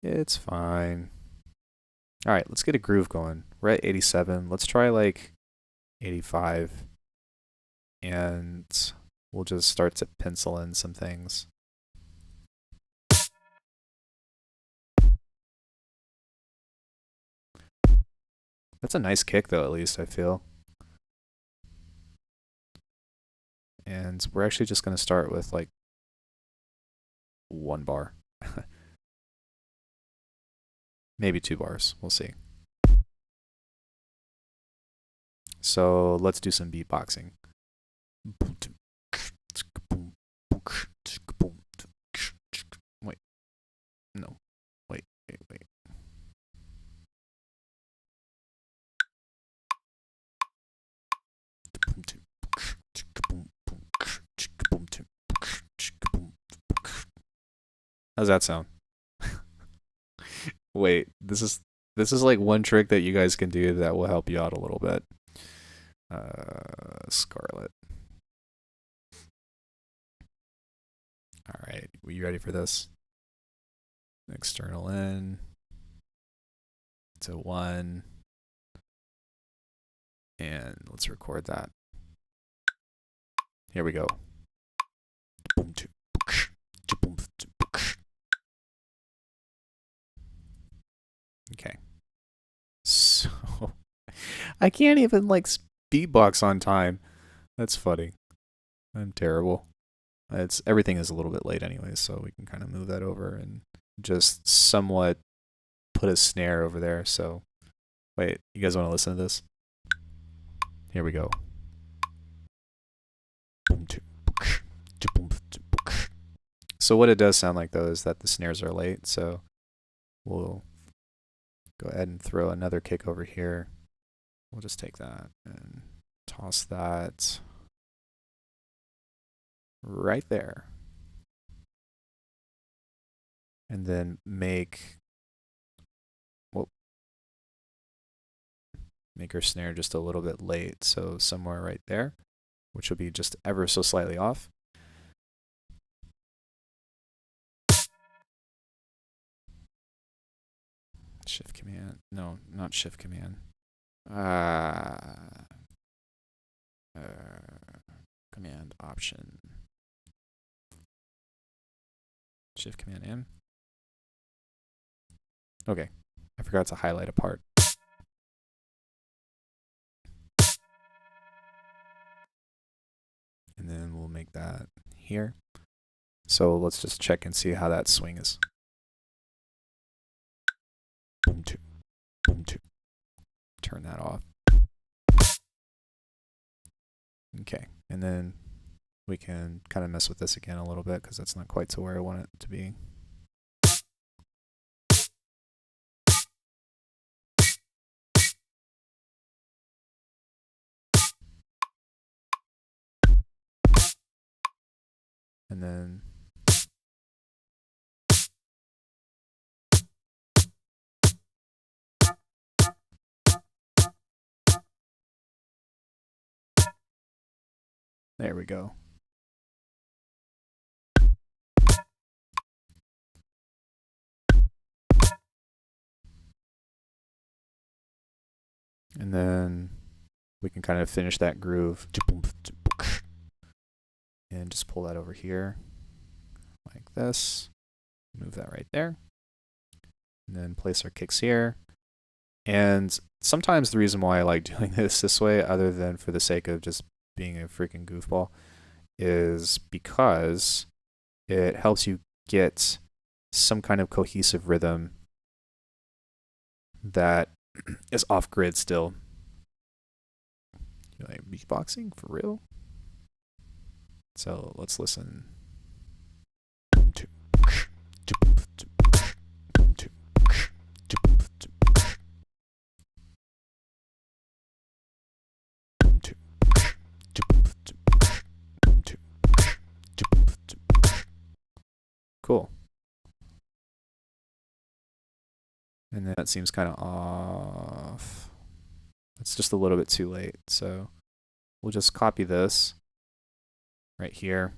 It's fine. All right, let's get a groove going. We're at 87. Let's try like 85. And we'll just start to pencil in some things. That's a nice kick though, at least I feel. And we're actually just going to start with like 1 bar. Maybe 2 bars. We'll see. So let's do some beatboxing. Wait. No. Wait. How's that sound? Wait, this is like one trick that you guys can do that will help you out a little bit. Scarlet. All right, are you ready for this? External in to 1, and let's record that. Here we go. Okay. So I can't even like beatbox on time. That's funny. I'm terrible. It's everything is a little bit late anyway, so we can kind of move that over and just somewhat put a snare over there. So wait, you guys want to listen to this? Here we go. So what it does sound like though is that the snares are late, so we'll go ahead and throw another kick over here. We'll just take that and toss that right there. And then make our snare just a little bit late, so somewhere right there, which will be just ever so slightly off. Shift command. No, not shift command. Command option. Shift command M. Okay, I forgot to highlight a part. And then we'll make that here. So let's just check and see how that swing is. Boom, two. Boom, two. Turn that off. Okay, and then we can kind of mess with this again a little bit because that's not quite to where I want it to be. And then there we go. And then we can kind of finish that groove and just pull that over here like this. Move that right there. And then place our kicks here. And sometimes the reason why I like doing this way, other than for the sake of just being a freaking goofball, is because it helps you get some kind of cohesive rhythm that is off grid still. You like beatboxing for real? So let's listen. Cool. And then that seems kind of off. It's just a little bit too late. So we'll just copy this right here.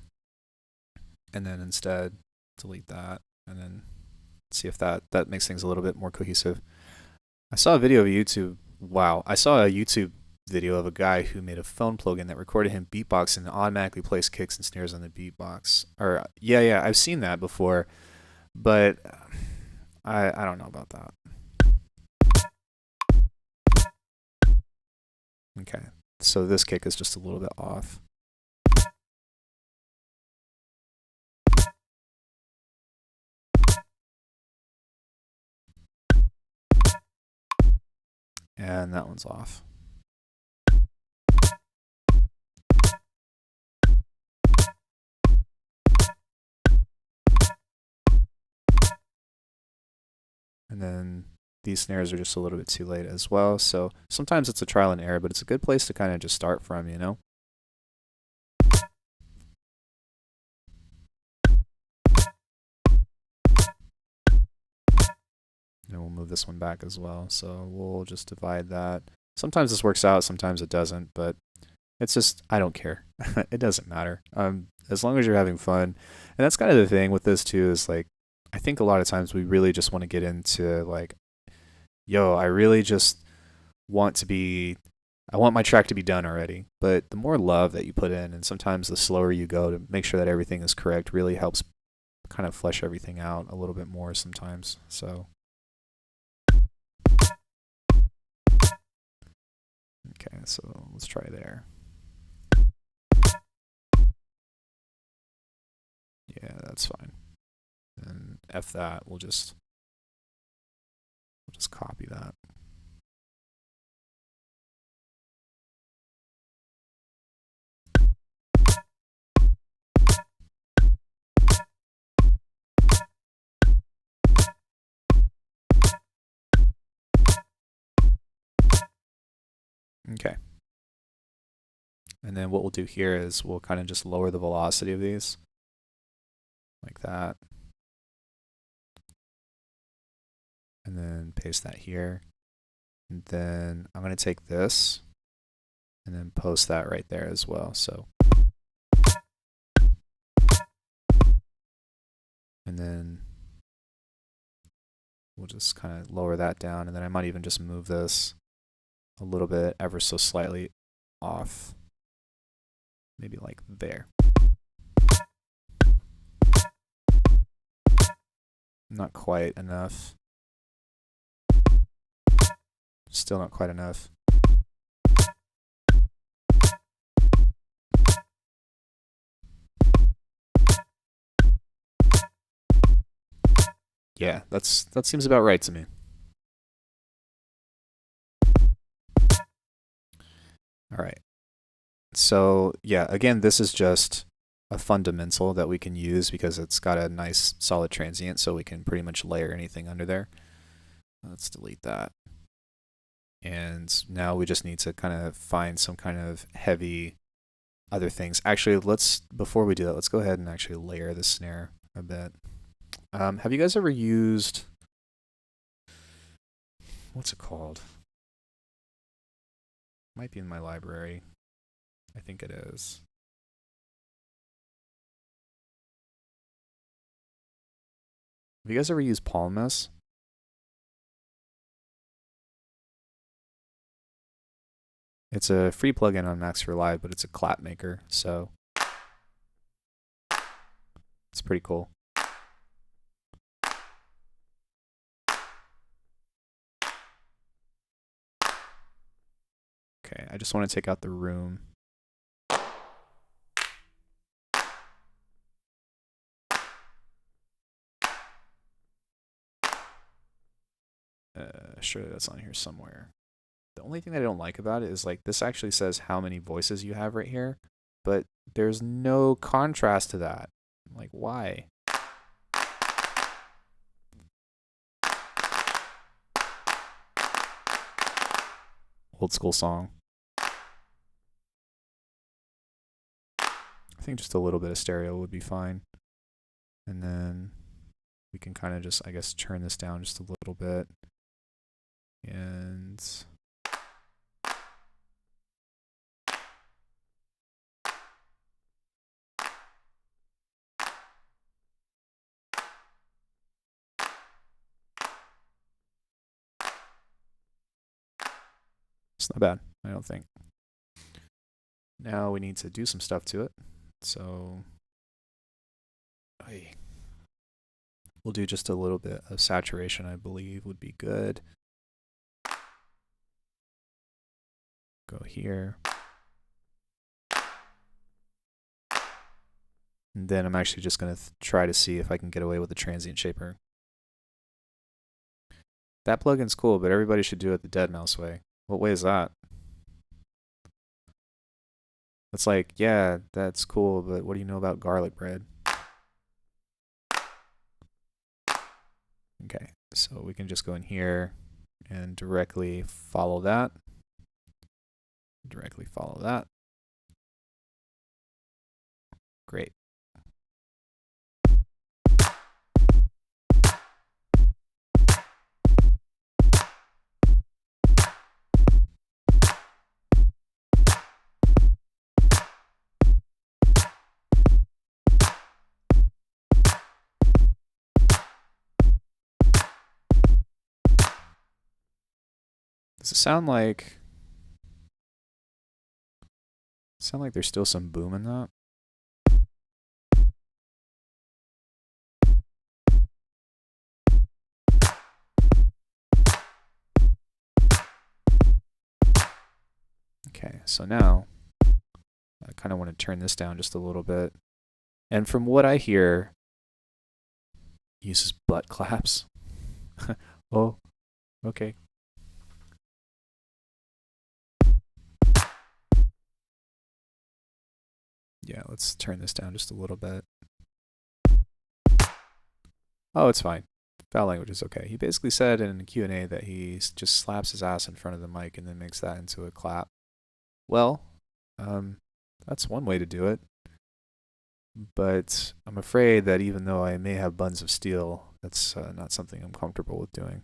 And then instead delete that. And then see if that makes things a little bit more cohesive. I saw a video of YouTube. Wow. I saw a YouTube video of a guy who made a phone plugin that recorded him beatboxing and automatically placed kicks and snares on the beatbox. Or yeah, I've seen that before, but I don't know about that. Okay, so this kick is just a little bit off. And that one's off. And then these snares are just a little bit too late as well. So sometimes it's a trial and error, but it's a good place to kind of just start from, you know? And we'll move this one back as well. So we'll just divide that. Sometimes this works out, sometimes it doesn't, but it's just, I don't care. It doesn't matter. As long as you're having fun. And that's kind of the thing with this too, is like, I think a lot of times we really just want to get into like, yo, I really just want to be, I want my track to be done already. But the more love that you put in, and sometimes the slower you go to make sure that everything is correct, really helps kind of flesh everything out a little bit more sometimes. So, okay, so let's try there. Yeah, that's fine. And F that, we'll just copy that. Okay. And then what we'll do here is we'll kind of just lower the velocity of these like that. And then paste that here. And then I'm going to take this and then post that right there as well. So, and then we'll just kind of lower that down, and then I might even just move this a little bit, ever so slightly off, maybe like there. Not quite enough. Still not quite enough. Yeah, that seems about right to me. All right. So yeah, again, this is just a fundamental that we can use because it's got a nice solid transient, so we can pretty much layer anything under there. Let's delete that. And now we just need to kind of find some kind of heavy other things. Actually, before we do that, let's go ahead and actually layer the snare a bit. Have you guys ever used, what's it called? Might be in my library. I think it is. Have you guys ever used Palmas? It's a free plugin on Max4 Live, but it's a clap maker, so it's pretty cool. Okay, I just want to take out the room. Surely that's on here somewhere. The only thing that I don't like about it is like this actually says how many voices you have right here, but there's no contrast to that. Like, why? Old school song. I think just a little bit of stereo would be fine. And then we can kind of just, I guess, turn this down just a little bit. And it's not bad, I don't think. Now we need to do some stuff to it. So we'll do just a little bit of saturation, I believe would be good. Go here. And then I'm actually just going to try to see if I can get away with a transient shaper. That plugin's cool, but everybody should do it the deadmau5 way. What way is that? It's like, yeah, that's cool, but what do you know about garlic bread? Okay, so we can just go in here and directly follow that. Directly follow that. Great. Does it sound like there's still some boom in that? Okay, so now I kind of want to turn this down just a little bit. And from what I hear, uses butt claps. Oh, okay. Yeah, let's turn this down just a little bit. Oh, it's fine. Foul language is okay. He basically said in a Q&A that he just slaps his ass in front of the mic and then makes that into a clap. Well, that's one way to do it. But I'm afraid that even though I may have buns of steel, that's not something I'm comfortable with doing.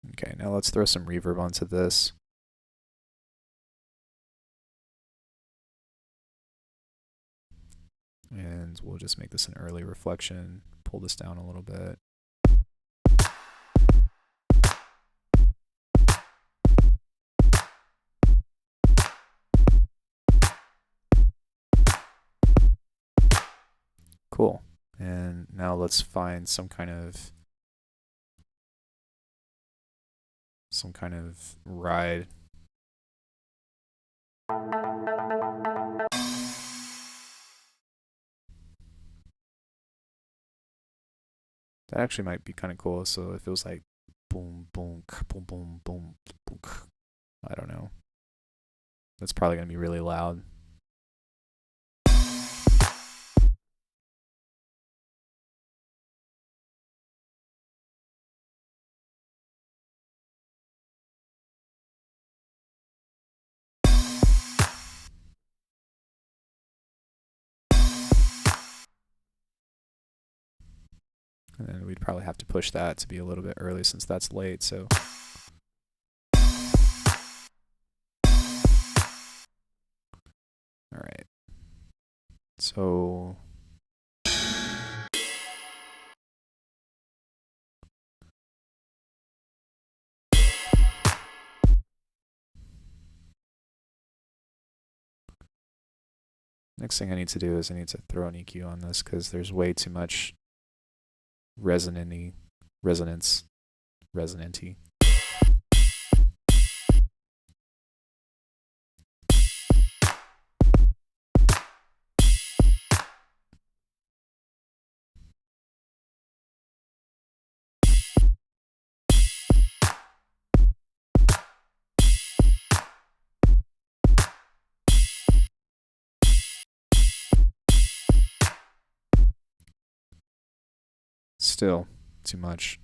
Okay, now let's throw some reverb onto this. And we'll just make this an early reflection, pull this down a little bit. Cool. And now let's find some kind of ride. That actually might be kind of cool. So if it was like boom, boom, boom, boom, boom, boom, I don't know. That's probably going to be really loud. And then we'd probably have to push that to be a little bit early since that's late, so. All right. So. Next thing I need to do is I need to throw an EQ on this because there's way too much resonancy. Still too much.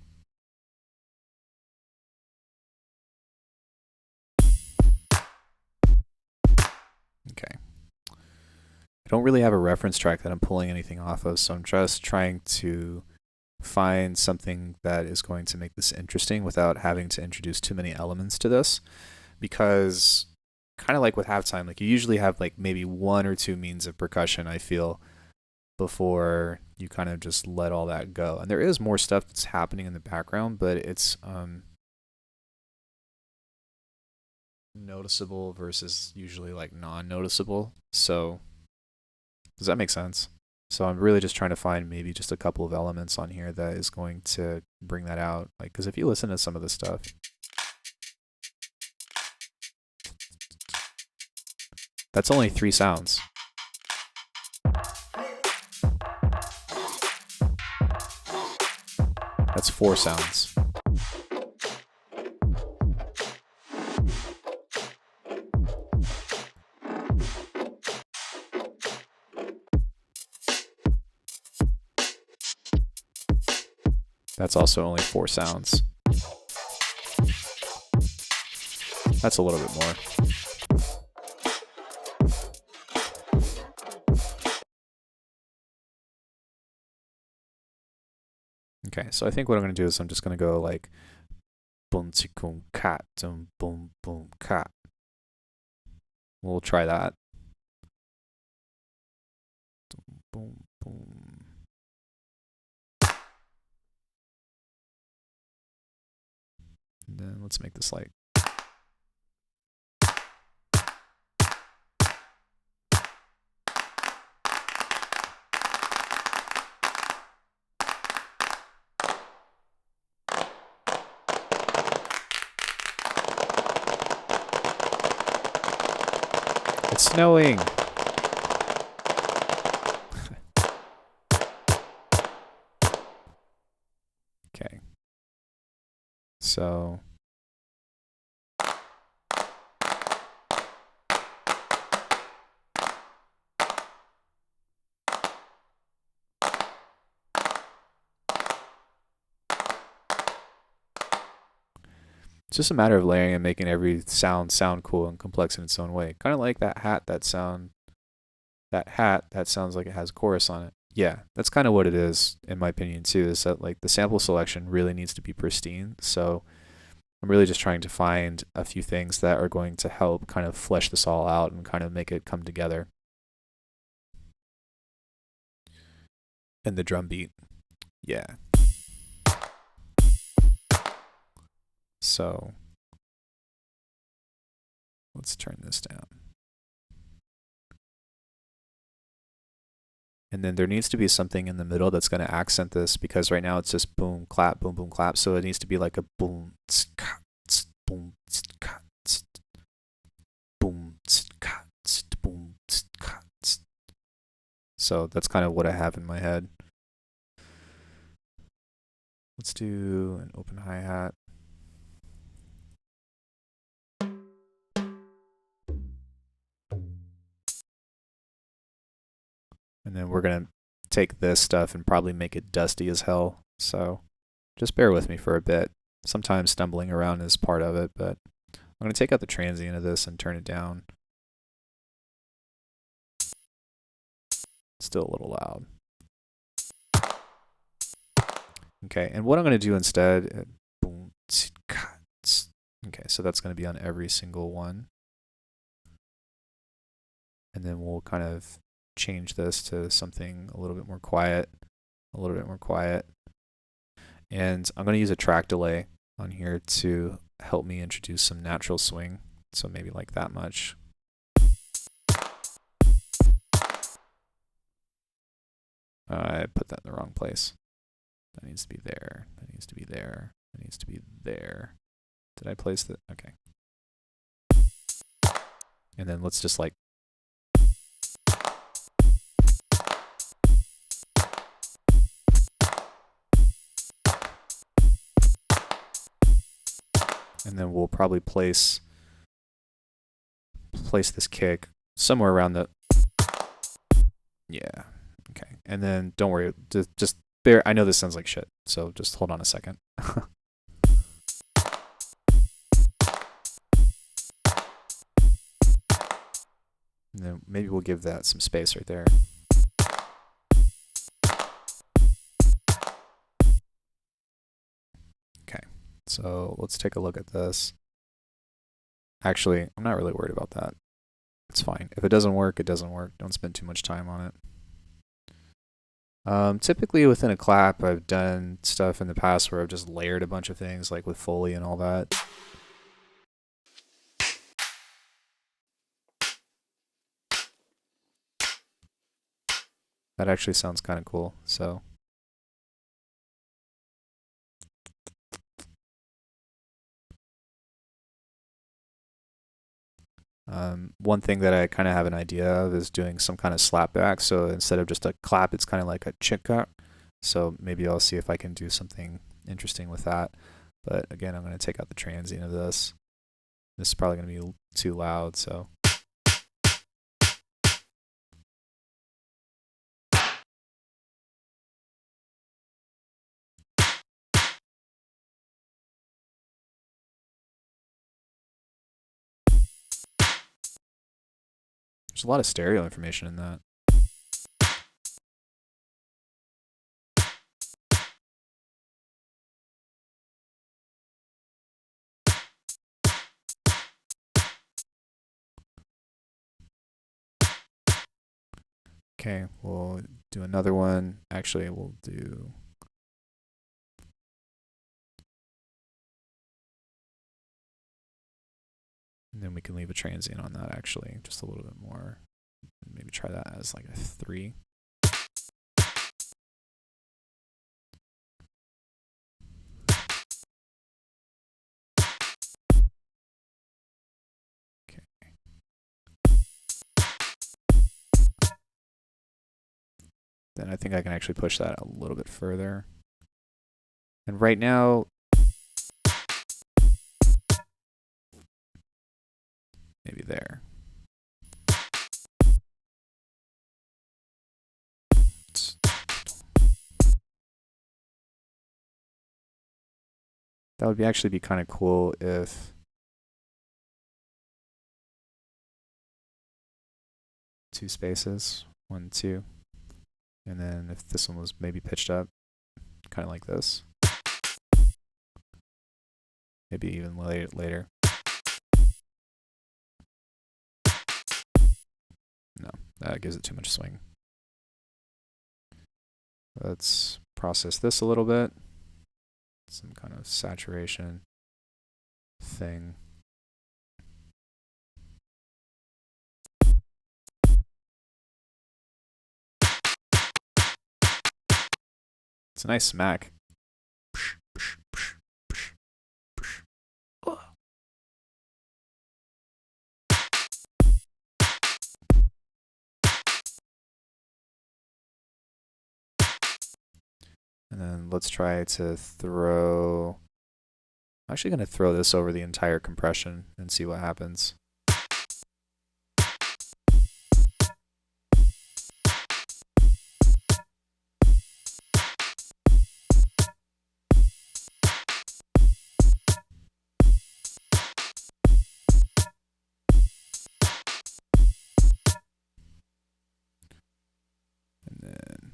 Okay. I don't really have a reference track that I'm pulling anything off of, so I'm just trying to find something that is going to make this interesting without having to introduce too many elements to this. Because kind of like with halftime, like you usually have like maybe one or two means of percussion, I feel, before you kind of just let all that go. And there is more stuff that's happening in the background, but it's noticeable versus usually like non-noticeable. So does that make sense? So I'm really just trying to find maybe just a couple of elements on here that is going to bring that out. Like, because if you listen to some of this stuff, that's only 3 sounds. That's 4 sounds. That's also only 4 sounds. That's a little bit more. Okay, so I think what I'm going to do is I'm just going to go like boom tikum cat boom boom cat. We'll try that. Boom boom. And then let's make this like it's snowing. Okay. So it's just a matter of layering and making every sound cool and complex in its own way. Kind of like that hat that sounds like it has a chorus on it. Yeah, that's kind of what it is, in my opinion, too, is that like the sample selection really needs to be pristine. So I'm really just trying to find a few things that are going to help kind of flesh this all out and kind of make it come together. And the drum beat. Yeah. So let's turn this down. And then there needs to be something in the middle that's going to accent this, because right now it's just boom, clap, boom, boom, clap. So it needs to be like a boom, boom, boom, boom. So that's kind of what I have in my head. Let's do an open hi-hat. And then we're going to take this stuff and probably make it dusty as hell. So just bear with me for a bit. Sometimes stumbling around is part of it, but I'm going to take out the transient of this and turn it down. Still a little loud. Okay, and what I'm going to do instead, okay, so that's going to be on every single one. And then we'll kind of change this to something a little bit more quiet, a little bit more quiet. And I'm going to use a track delay on here to help me introduce some natural swing. So maybe like that much. I put that in the wrong place. That needs to be there. That needs to be there. That needs to be there. Did I place that? Okay. And then let's just like and then we'll probably place this kick somewhere around the, yeah, okay. And then don't worry, just bear, I know this sounds like shit, so just hold on a second. And then maybe we'll give that some space right there. Okay, so let's take a look at this. Actually, I'm not really worried about that. It's fine. If it doesn't work, it doesn't work. Don't spend too much time on it. Typically within a clap, I've done stuff in the past where I've just layered a bunch of things, like with Foley and all that. That actually sounds kind of cool, so. One thing that I kind of have an idea of is doing some kind of slapback. So instead of just a clap, it's kind of like a chicka. So maybe I'll see if I can do something interesting with that. But again, I'm going to take out the transient of this. This is probably going to be too loud, so. There's a lot of stereo information in that. Okay, we'll do another one. Actually, we'll do. And then we can leave a transient on that, actually, just a little bit more. Maybe try that as like a 3. Okay. Then I think I can actually push that a little bit further. And right now, maybe there. That would actually be kind of cool if two spaces, 1, 2, and then if this one was maybe pitched up, kind of like this. Maybe even later. No, that gives it too much swing. Let's process this a little bit. Some kind of saturation thing. It's a nice smack. And then let's try to throw... I'm actually going to throw this over the entire compression and see what happens. And then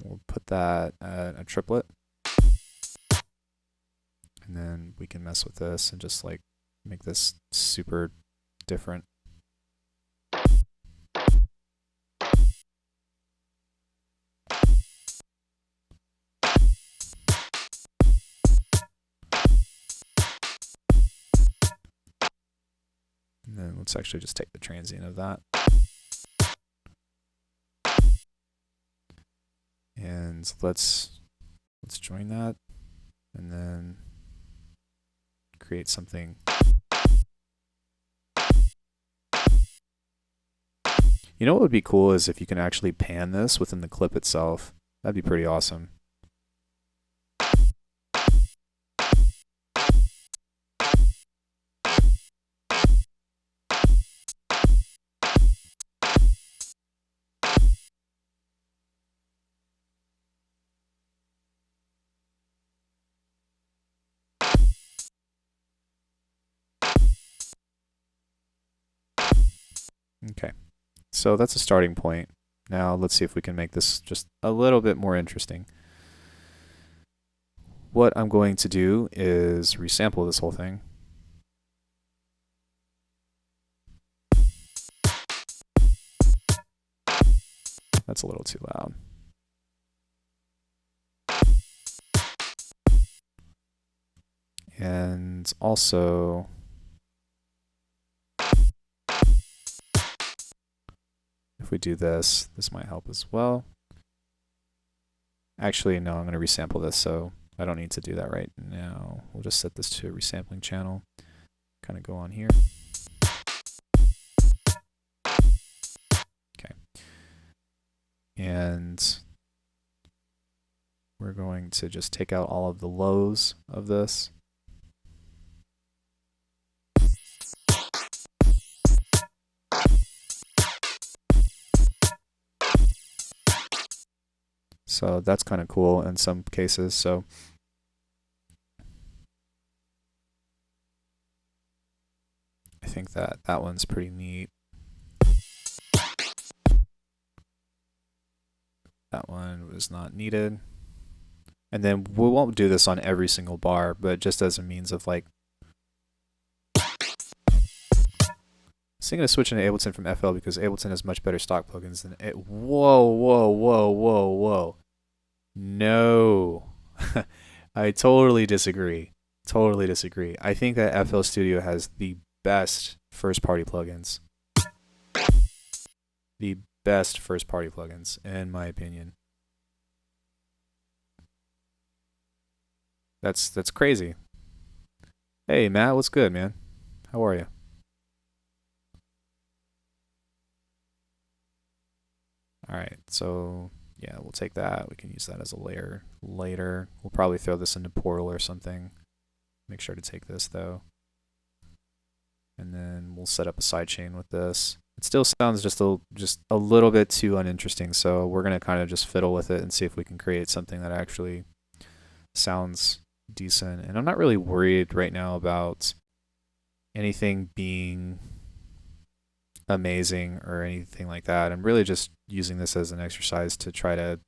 we'll put that at a triplet. And then we can mess with this and just like make this super different. And then let's actually just take the transient of that. And let's join that and then create something. You know what would be cool is if you can actually pan this within the clip itself. That'd be pretty awesome. Okay, so that's a starting point. Now let's see if we can make this just a little bit more interesting. What I'm going to do is resample this whole thing. That's a little too loud. And also, if we do this, this might help as well. Actually, no, I'm going to resample this, so I don't need to do that right now. We'll just set this to a resampling channel. Kind of go on here. Okay. And we're going to just take out all of the lows of this. So that's kind of cool in some cases. So I think that one's pretty neat. That one was not needed. And then we won't do this on every single bar, but just as a means of like. So I'm going to switch into Ableton from FL because Ableton has much better stock plugins than it. Whoa, whoa, whoa, whoa, whoa. No. I totally disagree. Totally disagree. I think that FL Studio has the best first-party plugins. The best first-party plugins, in my opinion. That's crazy. Hey, Matt, what's good, man? How are you? All right, so yeah, we'll take that. We can use that as a layer later. We'll probably throw this into Portal or something. Make sure to take this though. And then we'll set up a sidechain with this. It still sounds just a little bit too uninteresting, so we're gonna kind of just fiddle with it and see if we can create something that actually sounds decent. And I'm not really worried right now about anything being amazing or anything like that. I'm really just using this as an exercise to try to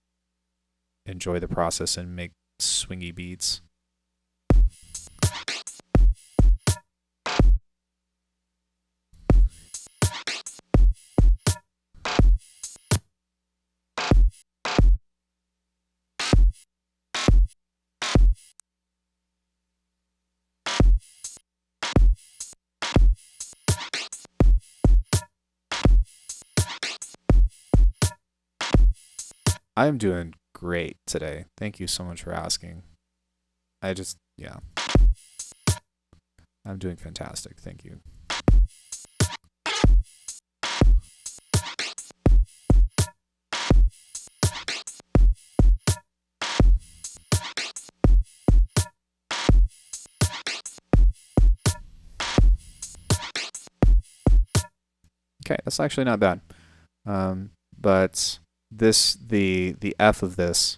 enjoy the process and make swingy beats. I'm doing great today. Thank you so much for asking. Yeah, I'm doing fantastic. Thank you. Okay, that's actually not bad. But the F of this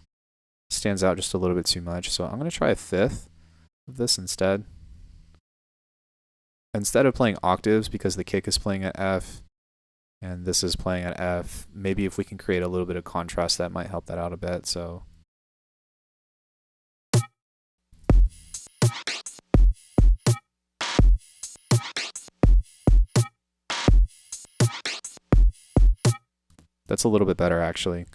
stands out just a little bit too much. So I'm gonna try a fifth of this instead. Instead of playing octaves because the kick is playing at F and this is playing at F, maybe if we can create a little bit of contrast, that might help that out a bit. So that's a little bit better actually.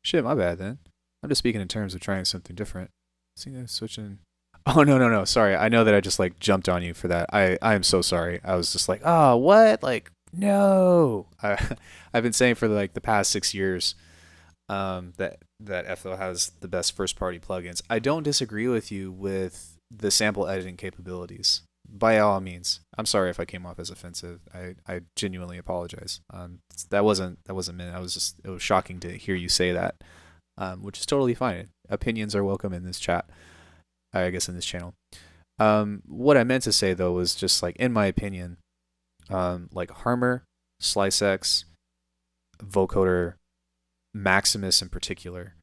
Shit, my bad then. I'm just speaking in terms of trying something different. See, switching. Oh no. Sorry, I know that I just like jumped on you for that. I am so sorry. I was just like, oh what? Like no. I've been saying for like the past 6 years that FL has the best first party plugins. I don't disagree with you with the sample editing capabilities. By all means, I'm sorry if I came off as offensive. I genuinely apologize. That wasn't meant. It was shocking to hear you say that, which is totally fine. Opinions are welcome in this chat. I guess in this channel. What I meant to say though was just like in my opinion, like Harmor, SliceX, Vocoder, Maximus in particular,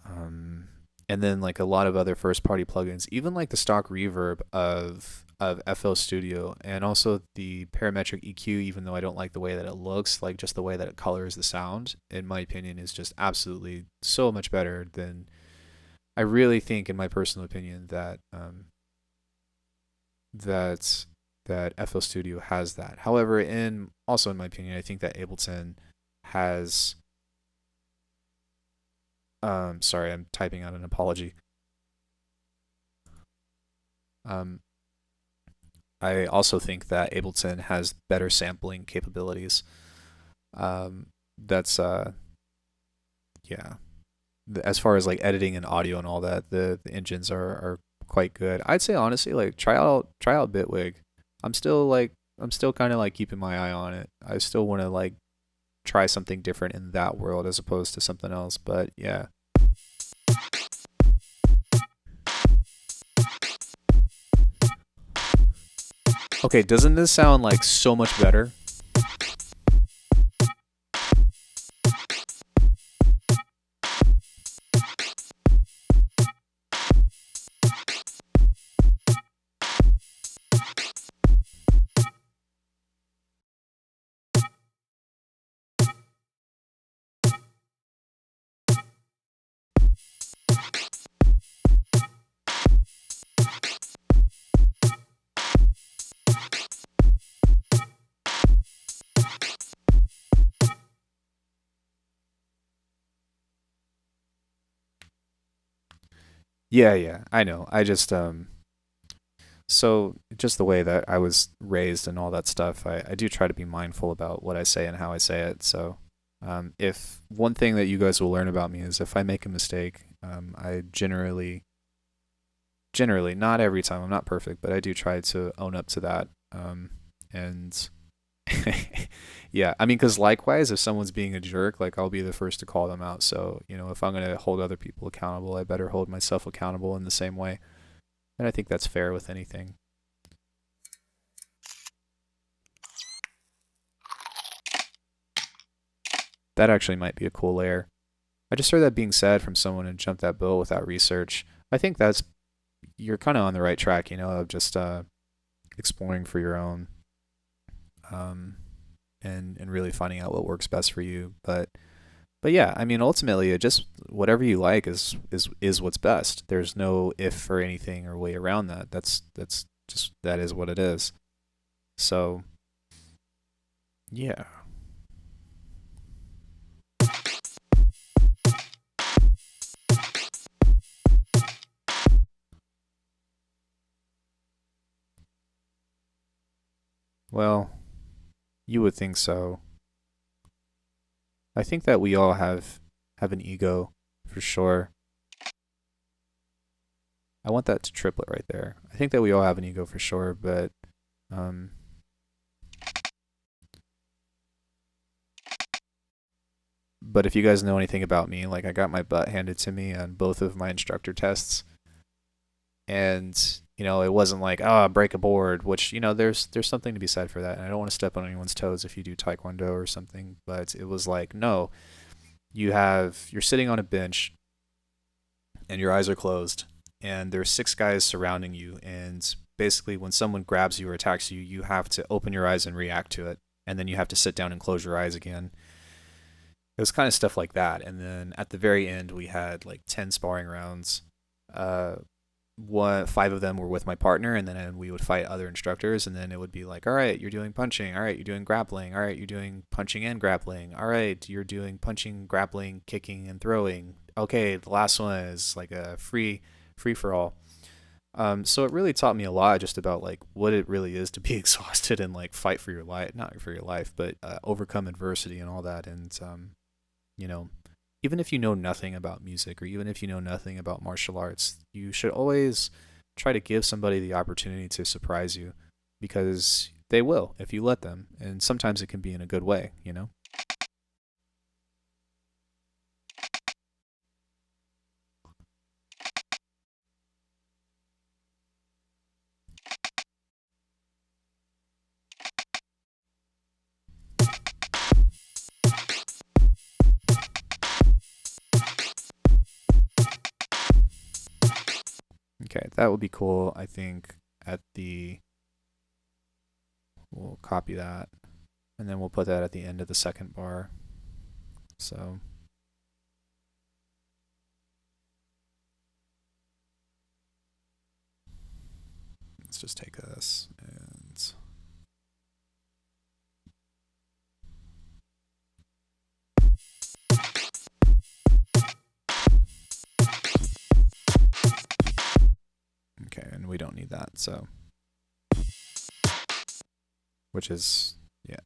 and then like a lot of other first party plugins, even like the stock reverb of FL Studio and also the parametric EQ, even though I don't like the way that it looks, like just the way that it colors the sound, in my opinion, is just absolutely so much better than I really think, in my personal opinion, that that that FL Studio has that. However, in my opinion, I think that Ableton has. Sorry, I'm typing out an apology. Um, I also think that Ableton has better sampling capabilities. That's yeah. As far as like editing and audio and all that, the engines are quite good. I'd say honestly, like try out Bitwig. I'm still kind of like keeping my eye on it. I still want to like try something different in that world as opposed to something else. But yeah. Okay, doesn't this sound like so much better? Yeah, I know. I just so just the way that I was raised and all that stuff, I do try to be mindful about what I say and how I say it. So if one thing that you guys will learn about me is if I make a mistake, I generally, not every time, I'm not perfect, but I do try to own up to that. And yeah, I mean, because likewise, if someone's being a jerk, like I'll be the first to call them out. So, if I'm going to hold other people accountable, I better hold myself accountable in the same way. And I think that's fair with anything. That actually might be a cool layer. I just heard that being said from someone and jumped that bill without research. I think you're kind of on the right track, of just exploring for your own, and really finding out what works best for you. But yeah, I mean, ultimately, it just whatever you like is what's best. There's no if or anything or way around that. That's just that is what it is. So yeah. Well, You would think so. I think that we all have an ego for sure. I want that to triplet right there. I think that we all have an ego for sure, um but if you guys know anything about me, like I got my butt handed to me on both of my instructor tests, and it wasn't like, oh, break a board, which there's something to be said for that, and I don't want to step on anyone's toes if you do taekwondo or something, but it was like, no, you're sitting on a bench and your eyes are closed, and there's 6 guys surrounding you, and basically when someone grabs you or attacks you, you have to open your eyes and react to it, and then you have to sit down and close your eyes again. It was kind of stuff like that. And then at the very end, we had like 10 sparring rounds. uh 5 of them were with my partner, and then we would fight other instructors, and then it would be like, all right, you're doing punching, all right, you're doing grappling, all right, you're doing punching and grappling, all right, you're doing punching, grappling, kicking, and throwing. Okay, the last one is like a free for all. So it really taught me a lot just about like what it really is to be exhausted and like fight for your life, not for your life, but overcome adversity and all that. And you know, even if you know nothing about music or even if you know nothing about martial arts, you should always try to give somebody the opportunity to surprise you, because they will if you let them. And sometimes it can be in a good way. Okay, that would be cool. I think at the we'll copy that and then we'll put that at the end of the second bar. So let's just take this and okay, and we don't need that, so which is yeah.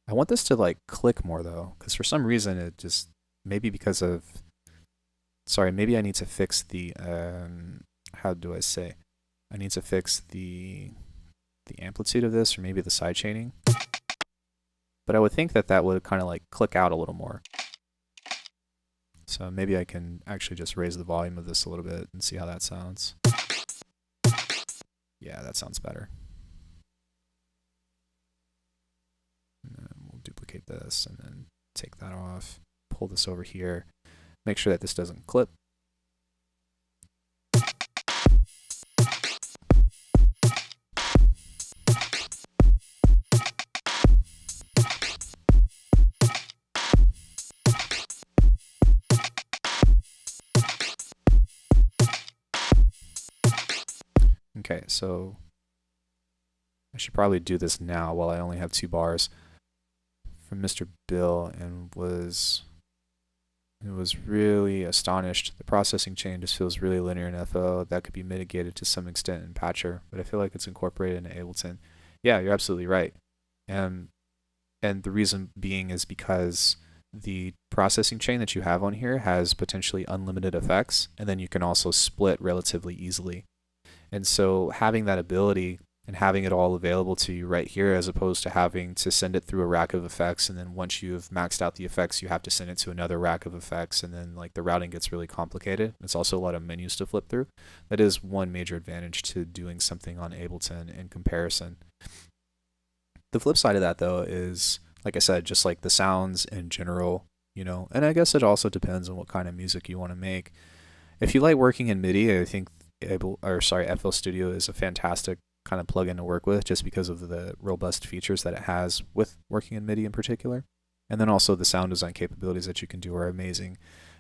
I want this to like click more though, because for some reason it just maybe because of sorry, maybe I need to fix the how do I say? I need to fix the amplitude of this, or maybe the side chaining. But I would think that that would kind of like click out a little more. So maybe I can actually just raise the volume of this a little bit and see how that sounds. Yeah, that sounds better. And then we'll duplicate this and then take that off, pull this over here, make sure that this doesn't clip. Okay, so I should probably do this now while I only have 2 bars from Mr. Bill, and was really astonished. The processing chain just feels really linear in FO. That could be mitigated to some extent in Patcher, but I feel like it's incorporated into Ableton. Yeah, you're absolutely right. And the reason being is because the processing chain that you have on here has potentially unlimited effects, and then you can also split relatively easily. And so having that ability and having it all available to you right here, as opposed to having to send it through a rack of effects, and then once you've maxed out the effects, you have to send it to another rack of effects, and then like the routing gets really complicated. It's also a lot of menus to flip through. That is one major advantage to doing something on Ableton in comparison. The flip side of that though is, like I said, just like the sounds in general, and I guess it also depends on what kind of music you want to make. If you like working in MIDI, I think FL Studio is a fantastic kind of plugin to work with, just because of the robust features that it has with working in MIDI in particular. And then also the sound design capabilities that you can do are amazing.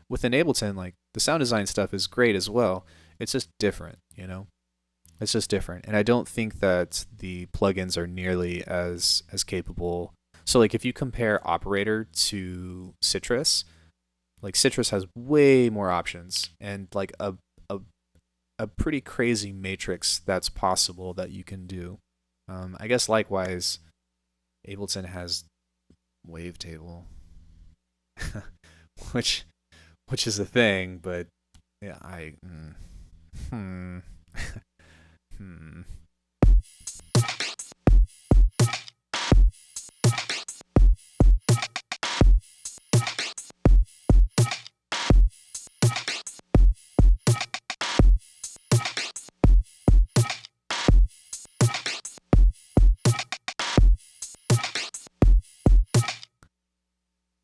With Ableton, like the sound design stuff is great as well. It's just different. It's just different. And I don't think that the plugins are nearly as capable. So like if you compare Operator to Citrus, like Citrus has way more options, and like a a pretty crazy matrix that's possible that you can do. I guess likewise, Ableton has wavetable, which which is a thing, but yeah, hmm. hmm.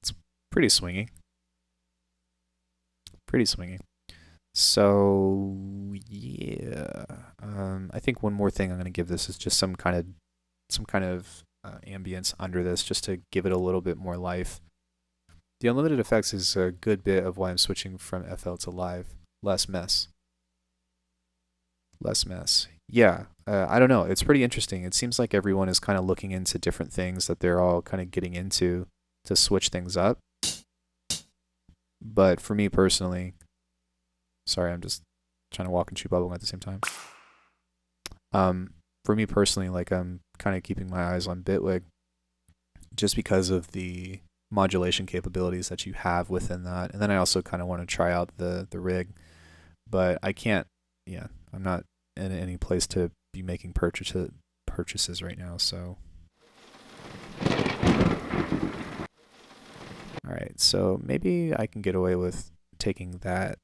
It's pretty swingy. Pretty swingy. So yeah, I think one more thing I'm gonna give this is just some kind of ambience under this, just to give it a little bit more life. The unlimited effects is a good bit of why I'm switching from FL to live. Less mess. Less mess. Yeah, I don't know. It's pretty interesting. It seems like everyone is kind of looking into different things that they're all kind of getting into to switch things up. But for me personally, sorry, I'm just trying to walk and chew bubblegum at the same time. For me personally, like I'm kind of keeping my eyes on Bitwig just because of the modulation capabilities that you have within that. And then I also kind of want to try out the rig, but I can't. Yeah, I'm not in any place to be making purchases right now. So, all right. So maybe I can get away with taking that,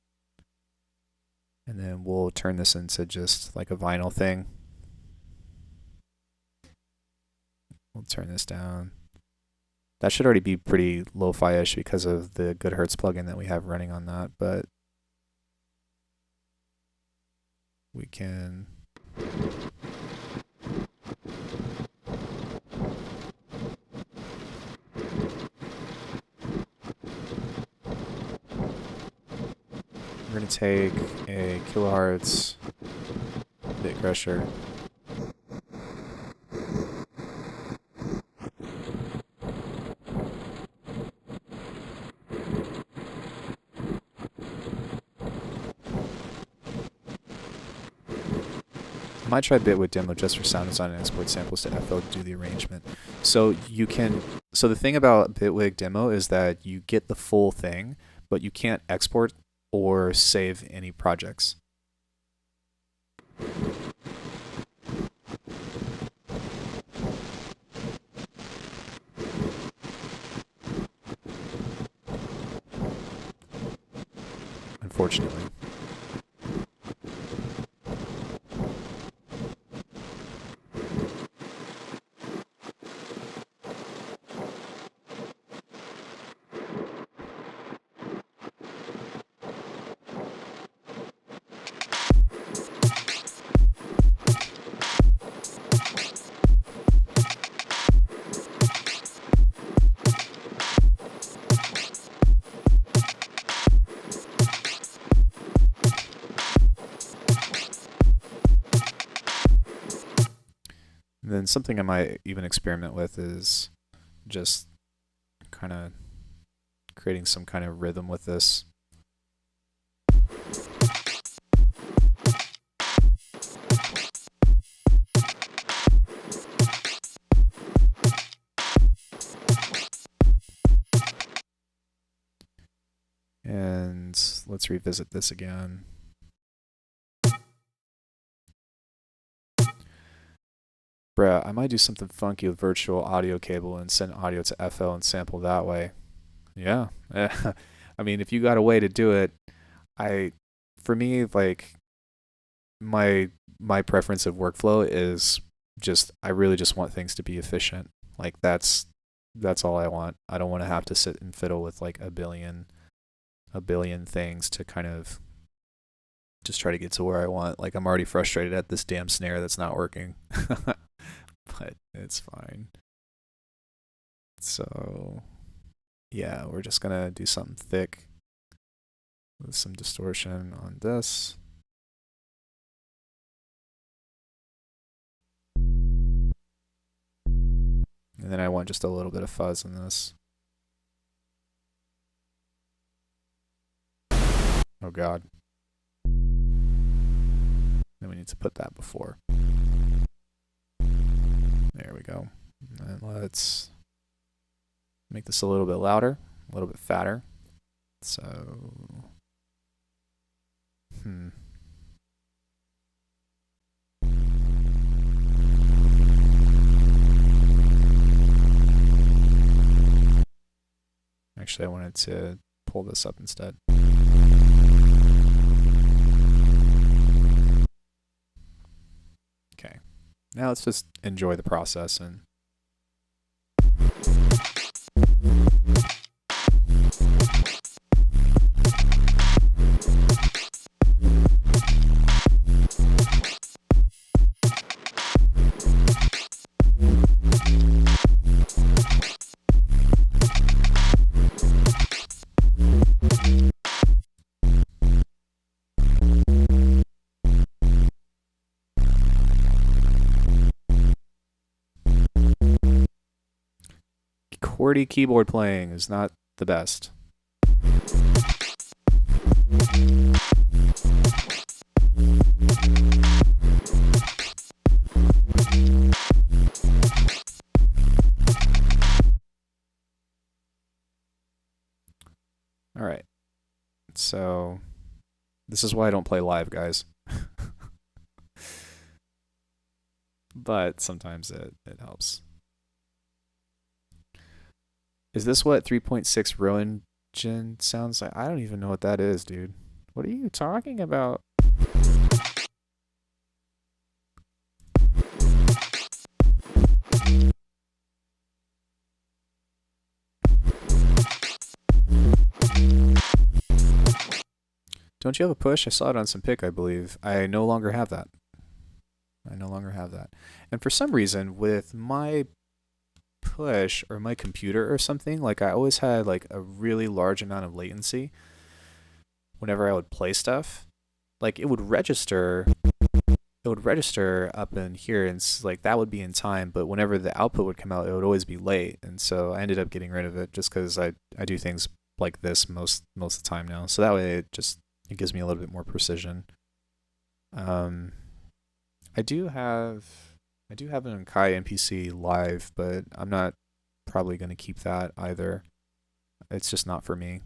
and then we'll turn this into just like a vinyl thing. We'll turn this down. That should already be pretty lo-fi-ish because of the GoodHertz plugin that we have running on that, but we can... We're going to take a kilohertz bit crusher. I might try Bitwig demo just for sound design and export samples to FL to do the arrangement. So you can. So the thing about Bitwig demo is that you get the full thing, but you can't export or save any projects. Unfortunately. And then something I might even experiment with is just kind of creating some kind of rhythm with this. And let's revisit this again. Bruh, I might do something funky with virtual audio cable and send audio to FL and sample that way. Yeah. I mean, if you got a way to do it, for me, like my preference of workflow is just I really just want things to be efficient. Like that's all I want. I don't want to have to sit and fiddle with like a billion things to kind of just try to get to where I want. Like I'm already frustrated at this damn snare that's not working. But it's fine. So yeah, we're just gonna do something thick with some distortion on this. And then I want just a little bit of fuzz in this. Oh God. need to put that before. There we go. And let's make this a little bit louder, a little bit fatter. So, Actually, I wanted to pull this up instead. Okay. Now let's just enjoy the process and QWERTY keyboard playing is not the best. All right. So this is why I don't play live, guys. But sometimes it helps. Is this what 3.6 Roentgen sounds like? I don't even know what that is, dude. What are you talking about? Don't you have a push? I saw it on some pic, I believe. I no longer have that. And for some reason, with my push or my computer or something, like I always had like a really large amount of latency whenever I would play stuff. Like it would register up in here, and like that would be in time, but whenever the output would come out, it would always be late. And so I ended up getting rid of it just because I do things like this most of the time now. So that way it gives me a little bit more precision. I do have an Akai MPC live, but I'm not probably going to keep that either. It's just not for me.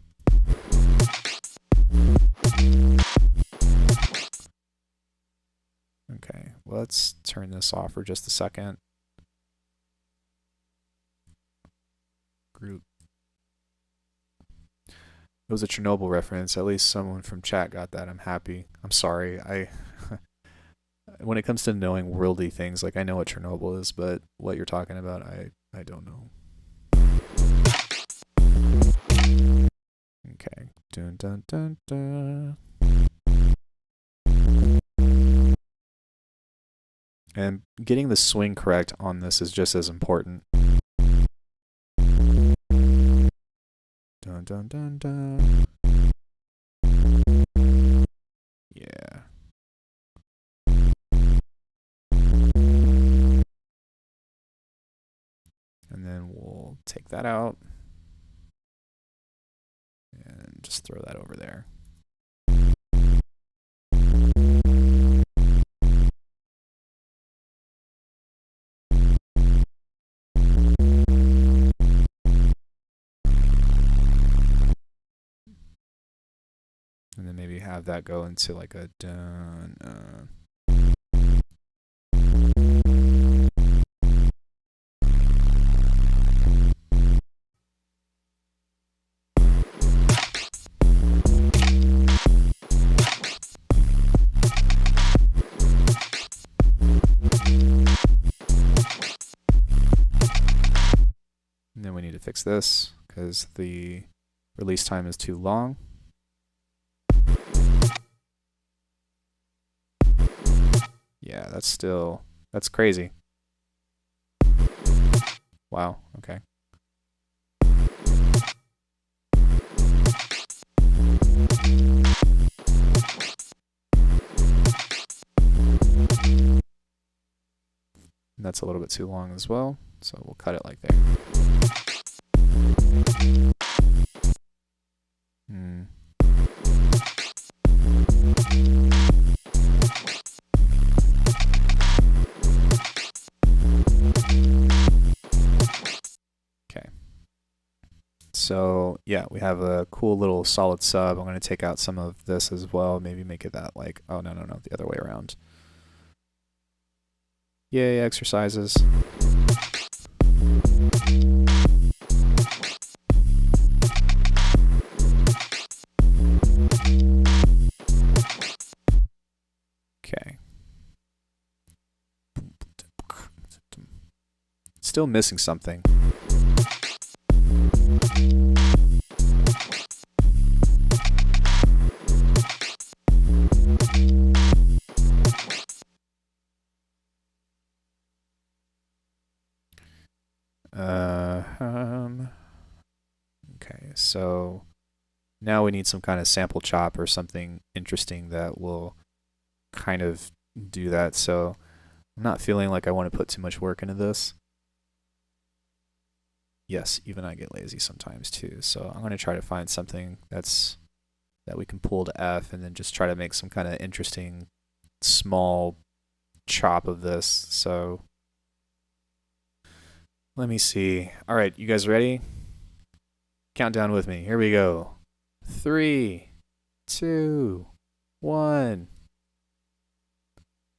Okay, let's turn this off for just a second. Group. It was a Chernobyl reference. At least someone from chat got that. I'm happy. I'm sorry. When it comes to knowing worldly things, like I know what Chernobyl is, but what you're talking about, I don't know. Okay. Dun dun dun dun. And getting the swing correct on this is just as important. Dun dun dun dun. Yeah. And then we'll take that out and just throw that over there. And then maybe have that go into like a dun. And then we need to fix this because the release time is too long. Yeah, that's crazy. Wow, okay. And that's a little bit too long as well, so we'll cut it like there. yeah, we have a cool little solid sub. I'm going to take out some of this as well. Maybe make it that like, oh, no, the other way around. Yay, exercises. Okay. Still missing something. Okay, so now we need some kind of sample chop or something interesting that will kind of do that. So I'm not feeling like I want to put too much work into this. Yes, even I get lazy sometimes too. So I'm going to try to find something that we can pull to F and then just try to make some kind of interesting small chop of this. So let me see. All right, you guys ready? Count down with me. Here we go. 3, 2, 1.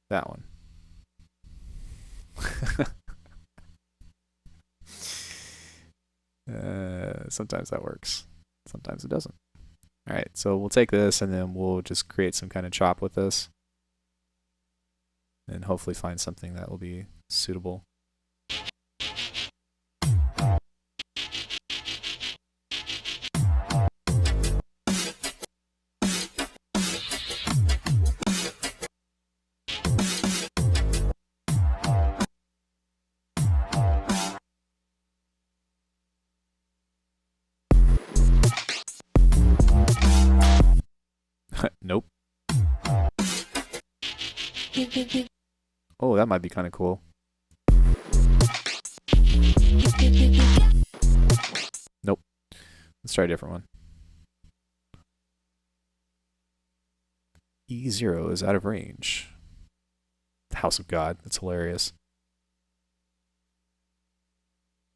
That one. Sometimes that works. Sometimes it doesn't. All right, so we'll take this and then we'll just create some kind of chop with this. And hopefully find something that will be suitable. Nope. Oh, that might be kind of cool. Nope. Let's try a different one. E0 is out of range. House of God. That's hilarious.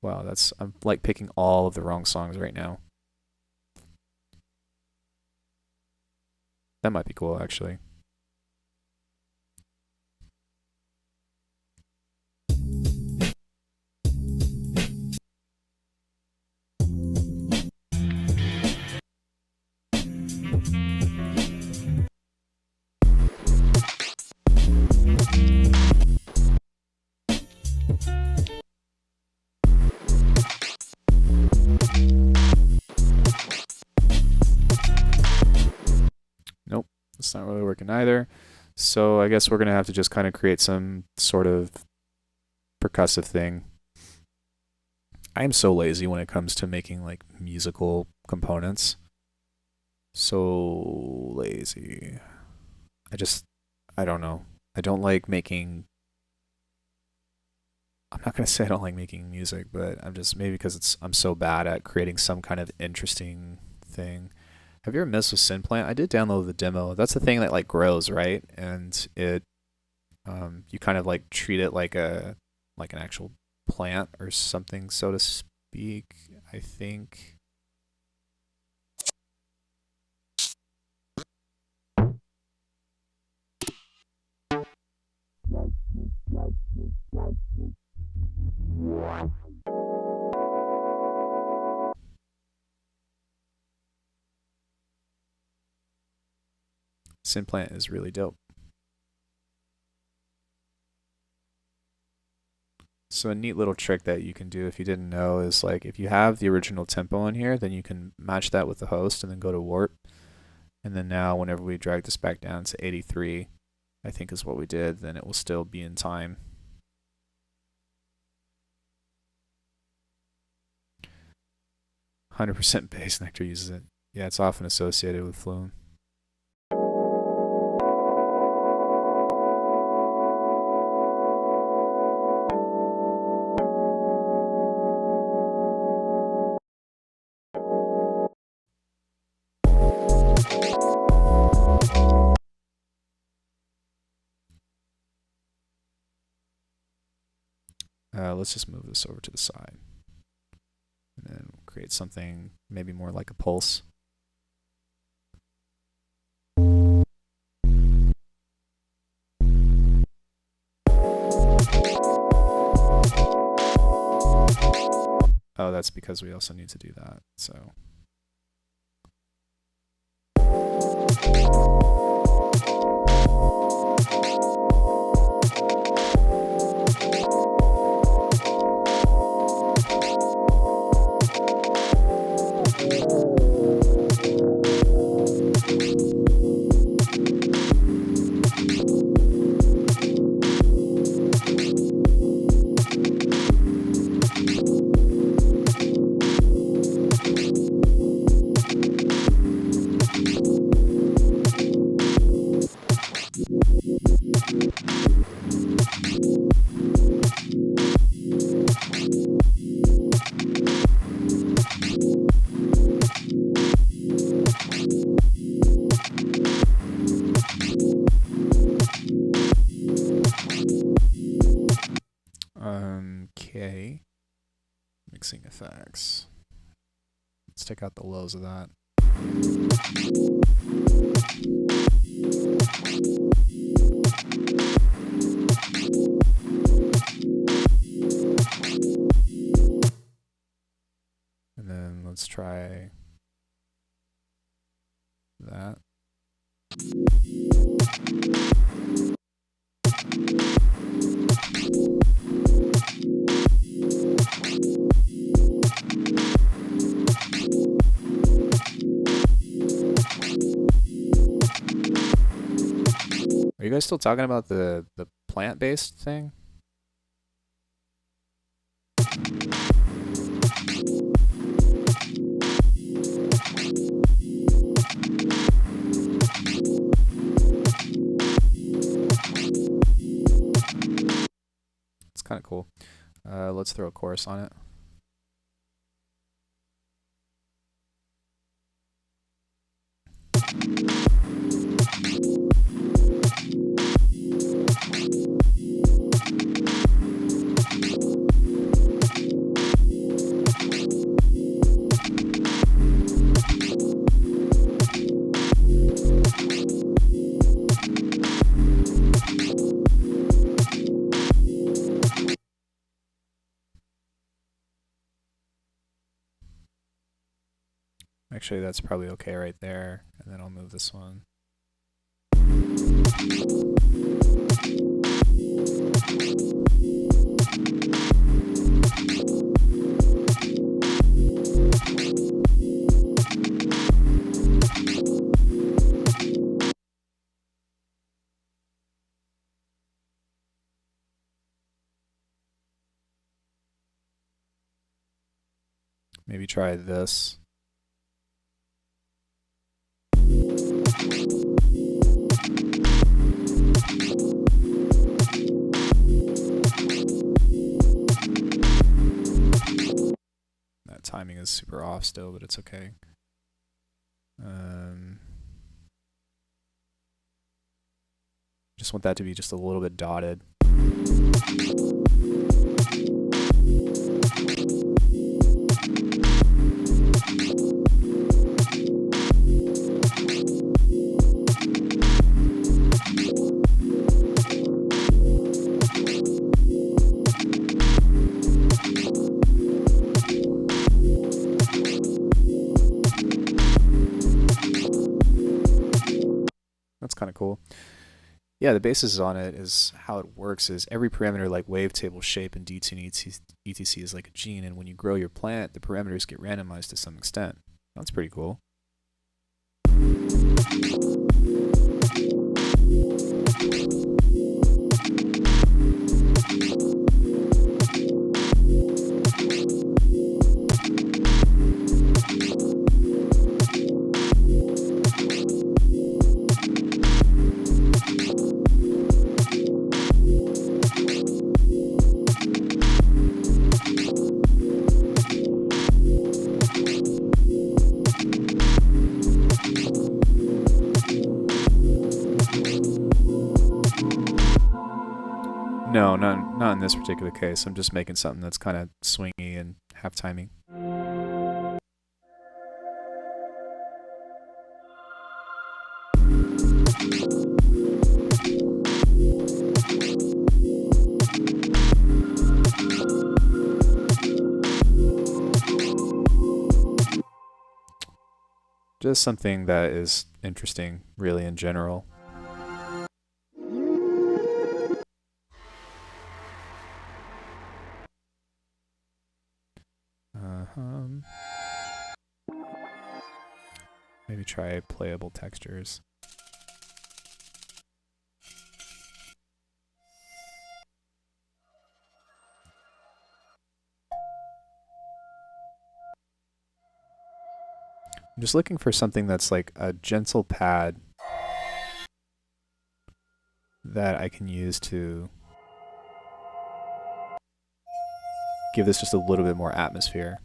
Wow, I'm like picking all of the wrong songs right now. That might be cool, actually. Nope, it's not really working either. So I guess we're going to have to just kind of create some sort of percussive thing. I am so lazy when it comes to making like musical components. So lazy. I don't know. I don't like making. I'm not gonna say I don't like making music, but I'm just maybe because I'm so bad at creating some kind of interesting thing. Have you ever messed with Synplant? I did download the demo. That's the thing that like grows, right? And you kind of like treat it like an actual plant or something, so to speak. I think. Synplant is really dope. So a neat little trick that you can do if you didn't know is like if you have the original tempo in here, then you can match that with the host and then go to warp. And then now whenever we drag this back down to 83, I think is what we did, then it will still be in time. "100% Bassnectar uses it. Yeah, it's often associated with Flume. Let's just move this over to the side. And then create something maybe more like a pulse. Oh, that's because we also need to do that, so. Okay. Mixing effects. Let's take out the lows of that. And then let's try that. Are you guys still talking about the plant-based thing? It's kind of cool. Let's throw a chorus on it. Actually, that's probably okay right there, and then I'll move this one. Maybe try this. That timing is super off still, but it's okay. Just want that to be just a little bit dotted. That's kind of cool. Yeah, the basis on it is how it works is every parameter like wavetable shape in D2 and ETC is like a gene, and when you grow your plant, the parameters get randomized to some extent. That's pretty cool. No, not in this particular case. I'm just making something that's kind of swingy and half timing. Just something that is interesting, really, in general. Maybe try playable textures. I'm just looking for something that's like a gentle pad that I can use to give this just a little bit more atmosphere.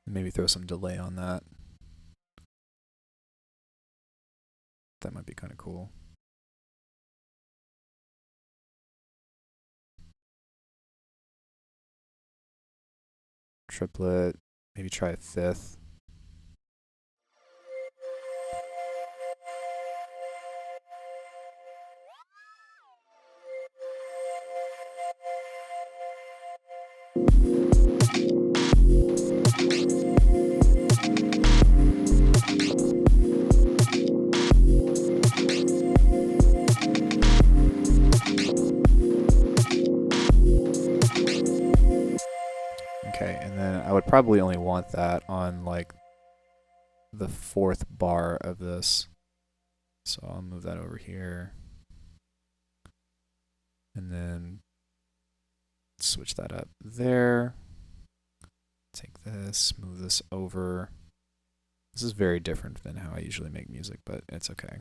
Maybe throw some delay on that. That might be kind of cool. Triplet, maybe try a fifth. Okay, and then I would probably only want that on like the fourth bar of this. So I'll move that over here. And then switch that up there. Take this, move this over. This is very different than how I usually make music, but it's okay.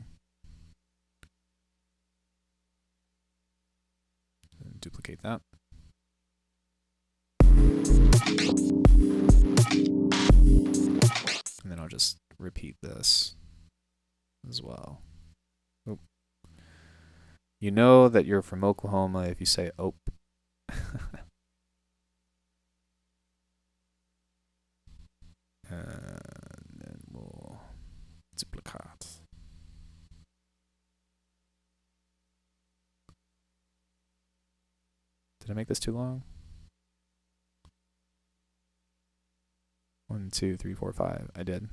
And duplicate that. And then I'll just repeat this as well. Oop. You know that you're from Oklahoma if you say "ope." And then we'll duplicate. Did I make this too long? 1, 2, 3, 4, 5. I did.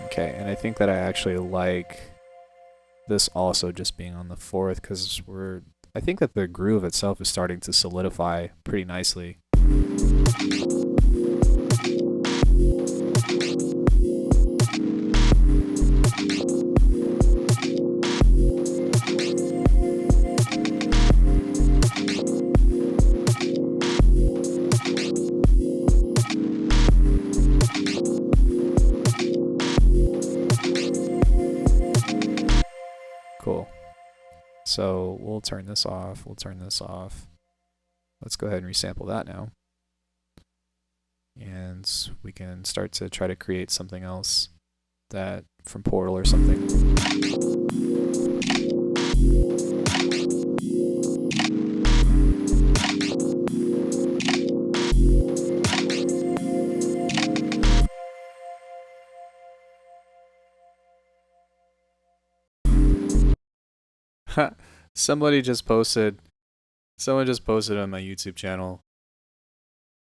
Okay, and I think that I actually like this also just being on the fourth because I think that the groove itself is starting to solidify pretty nicely. Cool. So we'll turn this off. We'll turn this off. Let's go ahead and resample that now. And we can start to try to create something else that from Portal or something. Someone just posted on my YouTube channel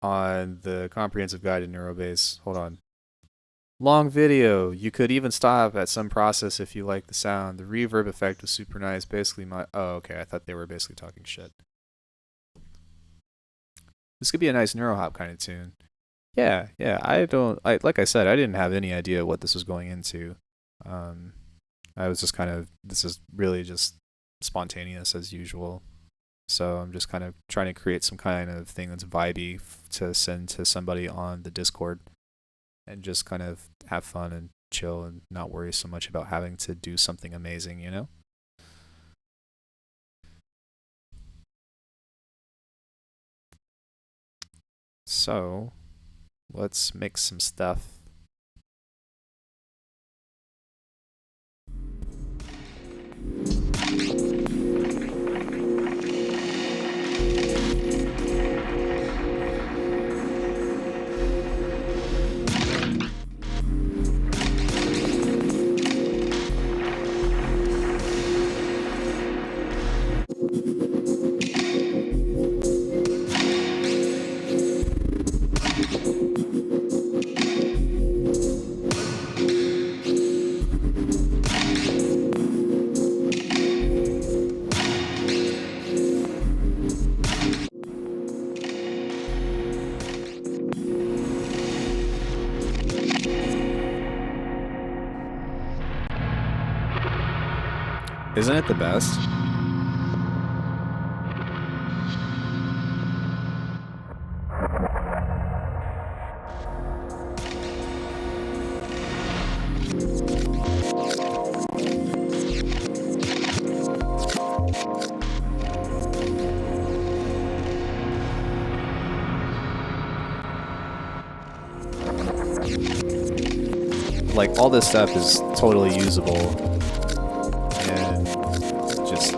on the comprehensive guide to Neurobase. Hold on. Long video. You could even stop at some process if you like the sound. The reverb effect was super nice. Basically, my. Oh, okay. I thought they were basically talking shit. This could be a nice neurohop kind of tune. Yeah, yeah. I don't. I like I said, I didn't have any idea what this was going into. Um, I was just kind of. This is really just spontaneous as usual. So I'm just kind of trying to create some kind of thing that's vibey to send to somebody on the Discord, and just kind of have fun and chill and not worry so much about having to do something amazing, you know? So let's make some stuff. Isn't it the best? Like all this stuff is totally usable and just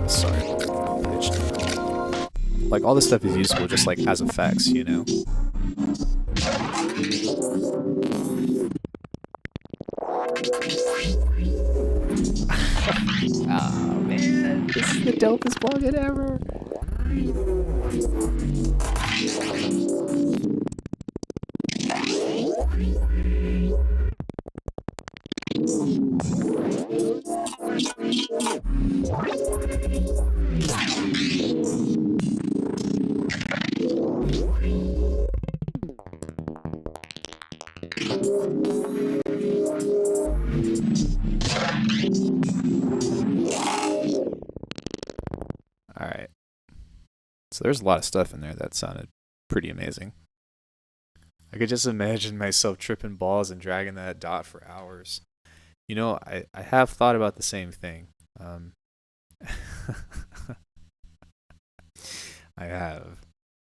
sorry, like all this stuff is useful just like as effects, you know? Oh man, this is the dopest plugin ever. All right. So there's a lot of stuff in there that sounded pretty amazing. I could just imagine myself tripping balls and dragging that dot for hours. You know, I have thought about the same thing. I have,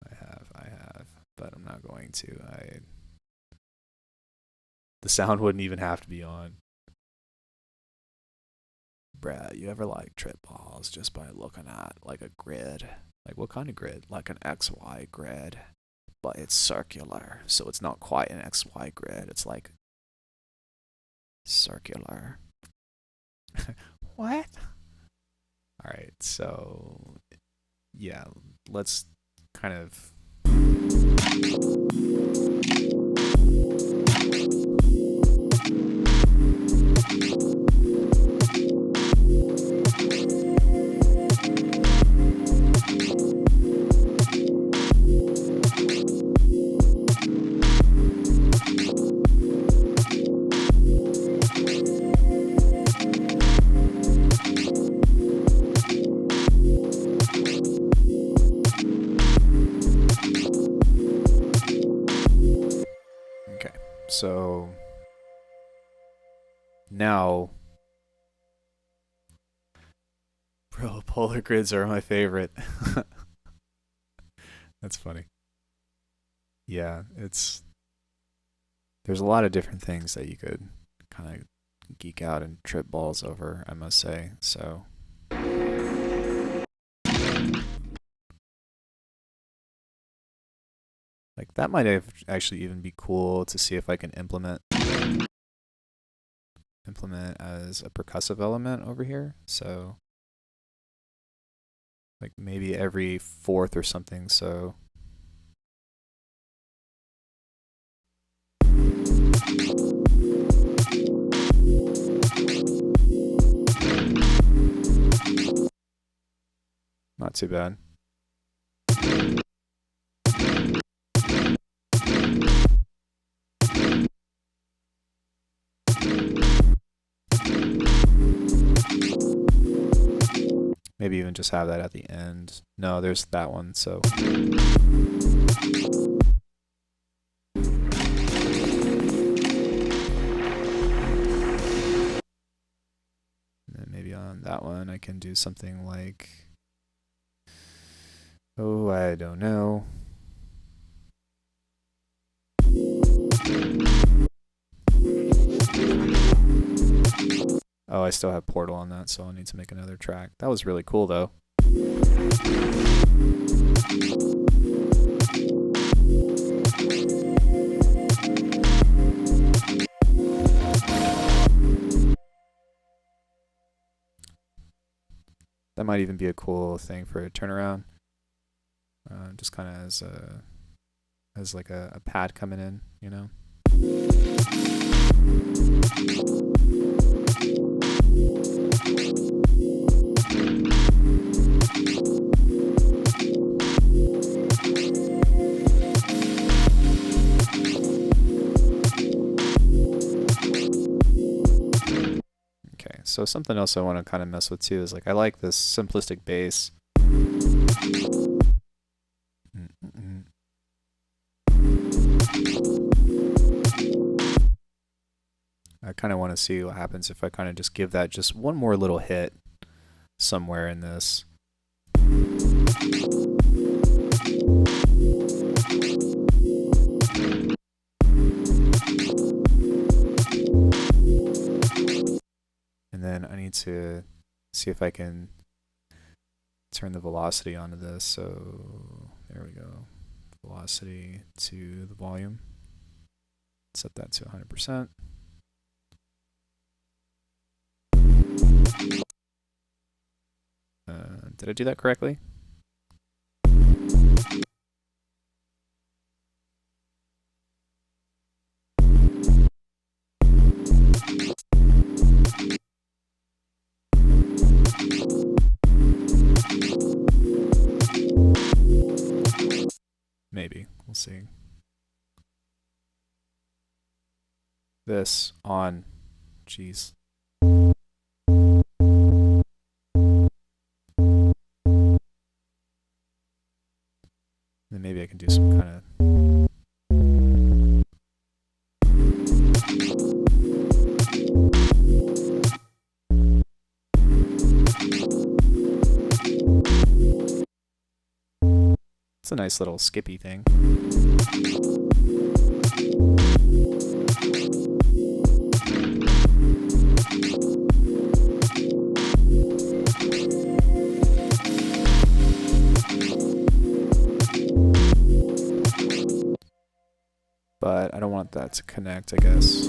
I have, but I'm not going to. The sound wouldn't even have to be on. Brad, you ever like trip balls just by looking at like a grid? Like what kind of grid? Like an XY grid, but it's circular, so it's not quite an XY grid. It's like circular. What? All right, so yeah, let's kind of. Okay, so now, bro, polar grids are my favorite. That's funny. Yeah, it's there's a lot of different things that you could kind of geek out and trip balls over, I must say. So, like that might have actually even be cool to see if I can implement as a percussive element over here. So, like maybe every fourth or something. So not too bad. Maybe even just have that at the end. No, there's that one, so. And then maybe on that one I can do something like, oh, I don't know. Oh, I still have Portal on that, so I'll need to make another track. That was really cool, though. That might even be a cool thing for a turnaround. Just kind of as like a pad coming in, you know? Okay, so something else I want to kind of mess with too is like I like this simplistic bass. I kind of want to see what happens if I kind of just give that just one more little hit somewhere in this. And then I need to see if I can turn the velocity onto this. So there we go. Velocity to the volume. Set that to 100%. Did I do that correctly? Maybe. We'll see. This on. Jeez. Then maybe I can do some kind of. It's a nice little skippy thing. But I don't want that to connect, I guess.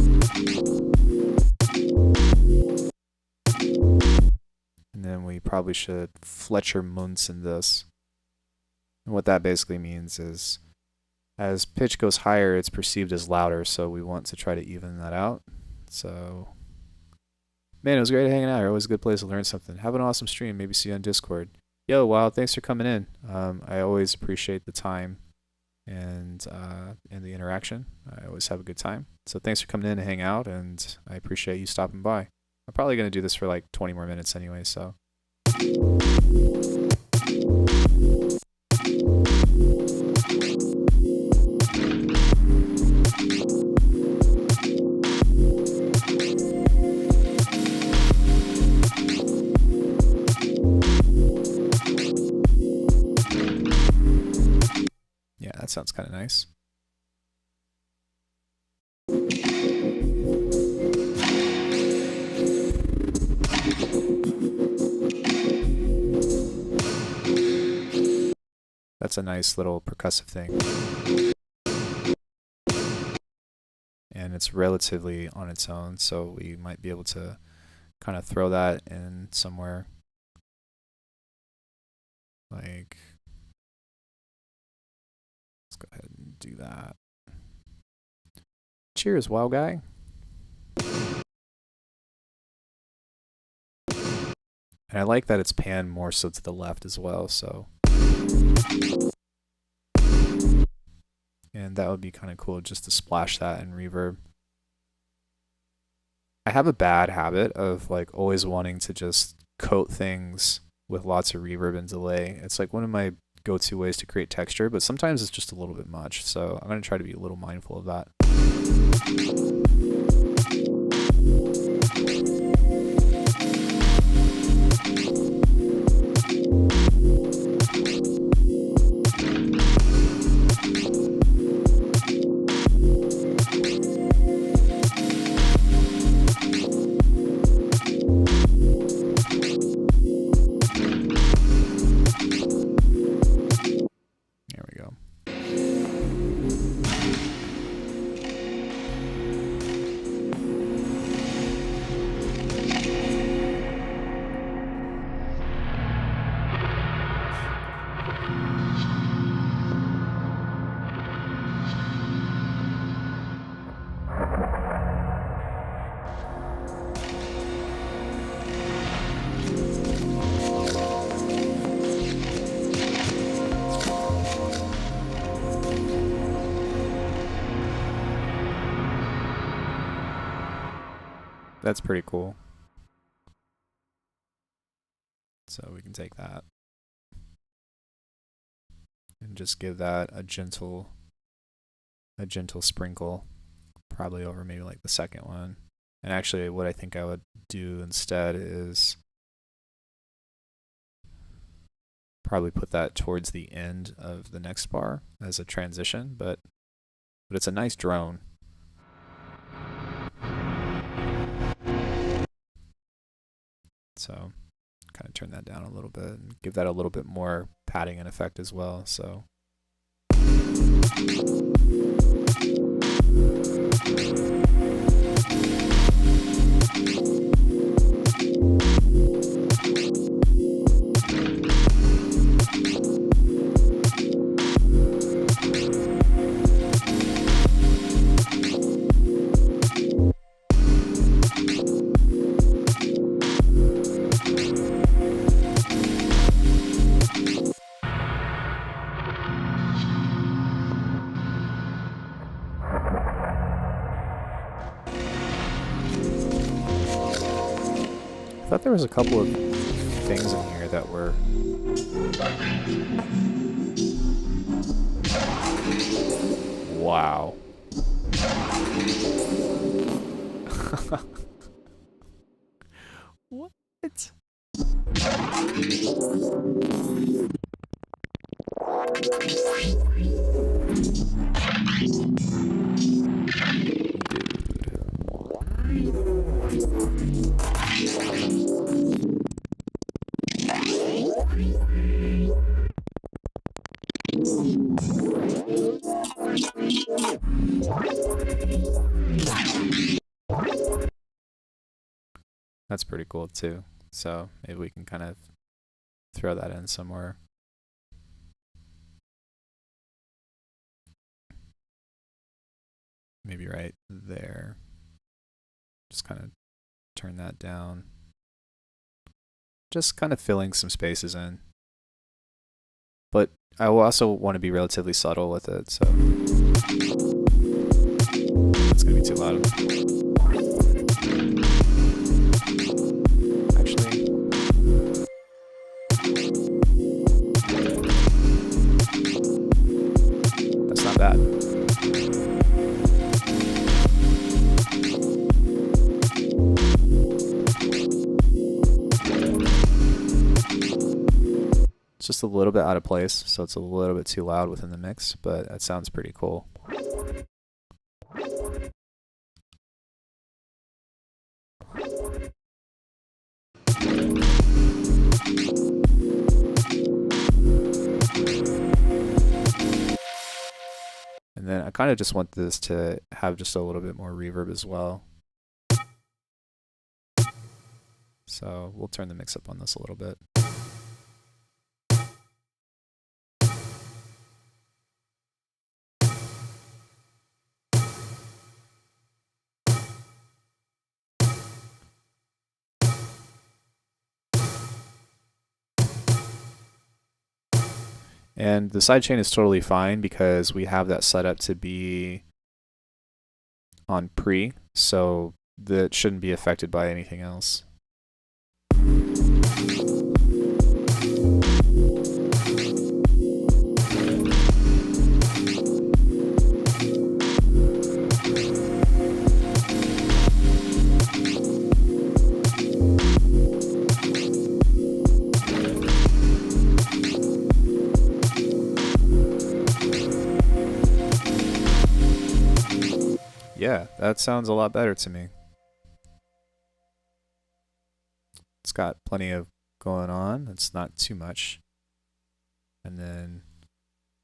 And then we probably should Fletcher Munson this. And what that basically means is as pitch goes higher, it's perceived as louder, so we want to try to even that out. So, man, it was great hanging out. Always a good place to learn something. Have an awesome stream. Maybe see you on Discord. Yo, Wild, thanks for coming in. I always appreciate the time and the interaction. I always have a good time. So thanks for coming in to hang out, and I appreciate you stopping by. I'm probably going to do this for like 20 more minutes anyway, so. Yeah, that sounds kind of nice. That's a nice little percussive thing. And it's relatively on its own, so we might be able to kind of throw that in somewhere. Like, let's go ahead and do that. Cheers, Wild Guy. And I like that it's panned more so to the left as well, so. And that would be kind of cool just to splash that in reverb. I have a bad habit of like always wanting to just coat things with lots of reverb and delay. It's like one of my go-to ways to create texture, but sometimes it's just a little bit much. So I'm going to try to be a little mindful of that. There we go. That's pretty cool. So we can take that and just give that a gentle sprinkle, probably over maybe like the second one. And actually what I think I would do instead is probably put that towards the end of the next bar as a transition, but it's a nice drone. So kind of turn that down a little bit and give that a little bit more padding and effect as well. So I thought there was a couple of things in here that were wow. What? That's pretty cool too. So maybe we can kind of throw that in somewhere. Maybe right there. Just kind of turn that down. Just kind of filling some spaces in. But I also want to be relatively subtle with it, so it's going to be too loud. Actually, that's not bad. It's just a little bit out of place, so it's a little bit too loud within the mix, but that sounds pretty cool. And then I kind of just want this to have just a little bit more reverb as well. So we'll turn the mix up on this a little bit. And the sidechain is totally fine because we have that set up to be on pre, so that shouldn't be affected by anything else. Yeah, that sounds a lot better to me. It's got plenty of going on. It's not too much. And then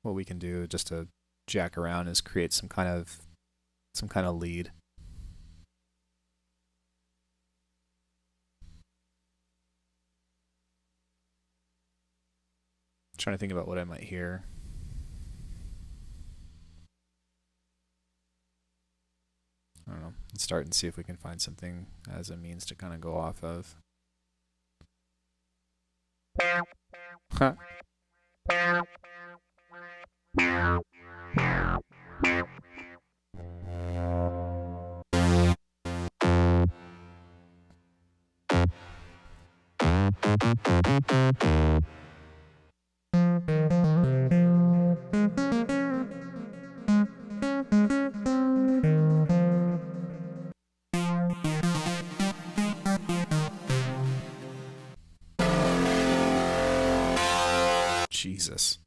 what we can do just to jack around is create some kind of lead. Trying to think about what I might hear. I don't know. Let's start and see if we can find something as a means to kind of go off of. Huh. Jesus.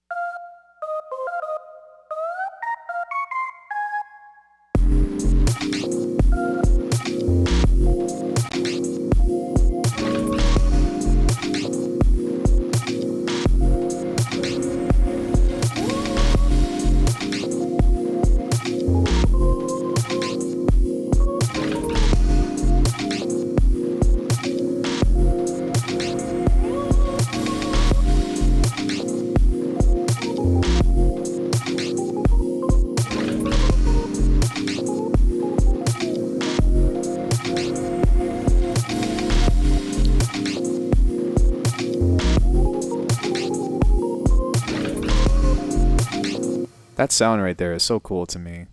That sound right there is so cool to me.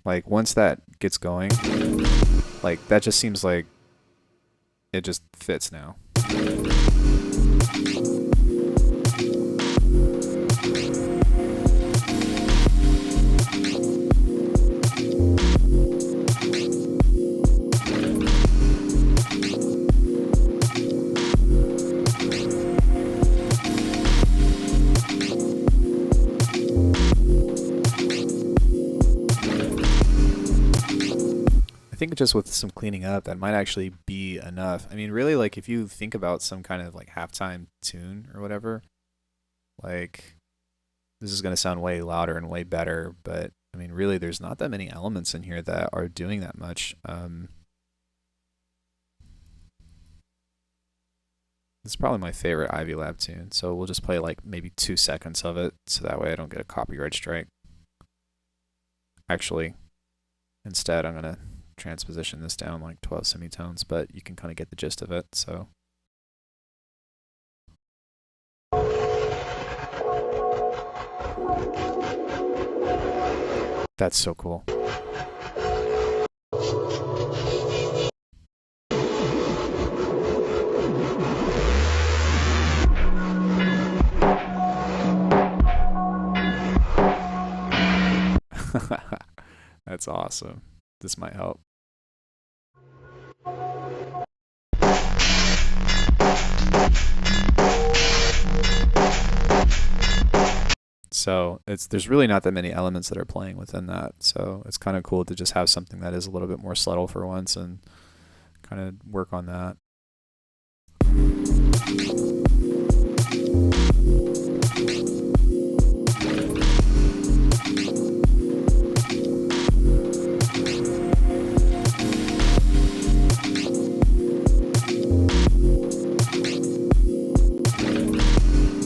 Like, once that gets going, like, that just seems like it just fits now. I think just with some cleaning up, that might actually be enough. I mean, really, like, if you think about some kind of like halftime tune or whatever, like, this is going to sound way louder and way better, but I mean, really, there's not that many elements in here that are doing that much. This is probably my favorite Ivy Lab tune, so we'll just play like maybe 2 seconds of it, so that way I don't get a copyright strike. Actually, instead, I'm going to transposition this down like 12 semitones, but you can kind of get the gist of it, so. That's so cool. That's awesome. This might help. So there's really not that many elements that are playing within that. So it's kind of cool to just have something that is a little bit more subtle for once and kind of work on that.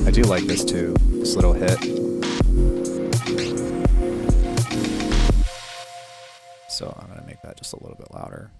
I do like this too, this little hit. So I'm going to make that just a little bit louder.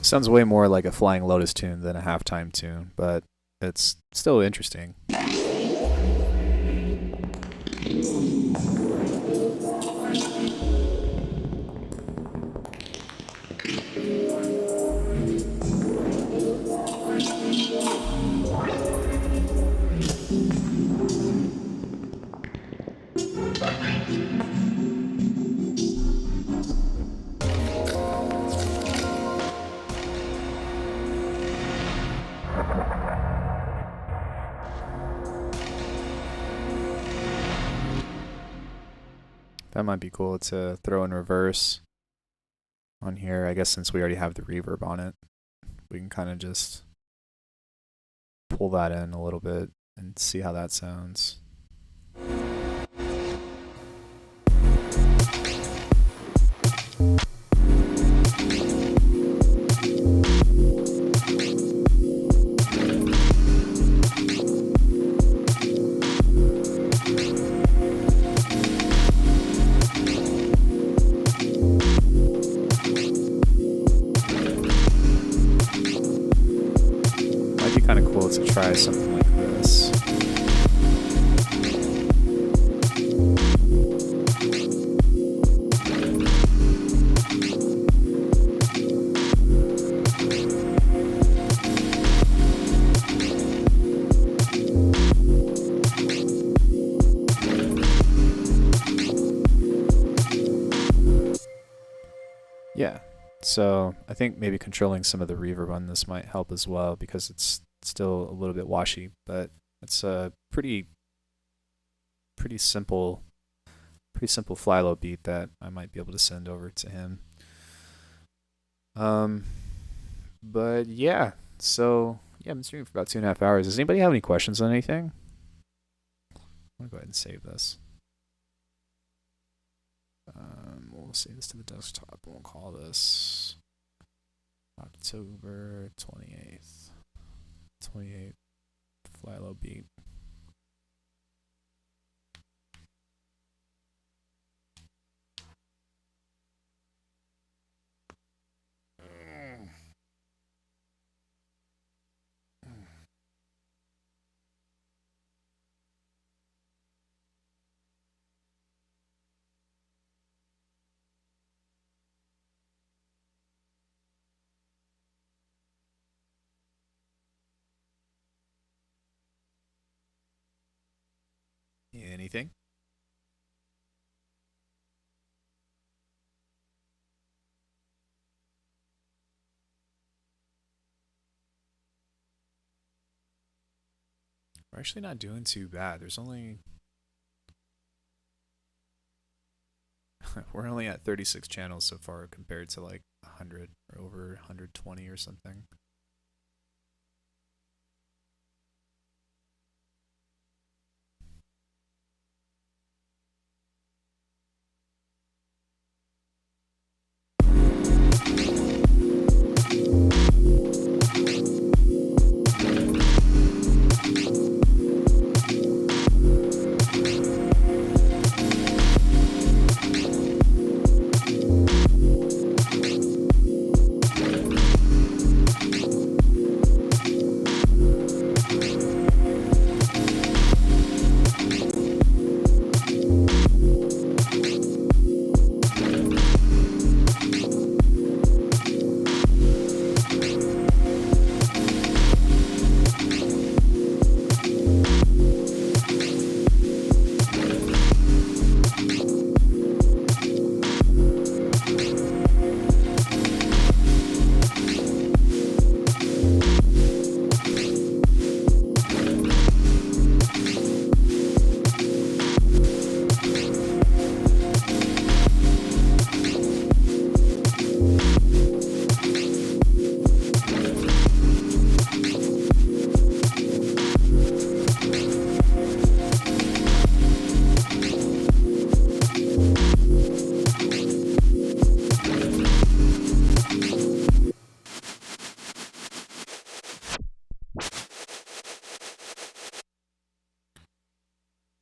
Sounds way more like a Flying Lotus tune than a halftime tune, but it's still interesting. That might be cool to throw in reverse on here. I guess since we already have the reverb on it, we can kind of just pull that in a little bit and see how that sounds. Kind of cool to try something like this. Yeah, so I think maybe controlling some of the reverb on this might help as well because it's still a little bit washy, but it's a pretty simple fly low beat that I might be able to send over to him. But yeah, so yeah, I've been streaming for about 2.5 hours. Does anybody have any questions on anything? I'm gonna go ahead and save this. We'll save this to the desktop and we'll call this October 28th. 28 fly low beat. Anything? We're actually not doing too bad. There's only we're only at 36 channels so far compared to like 100 or over 120 or something.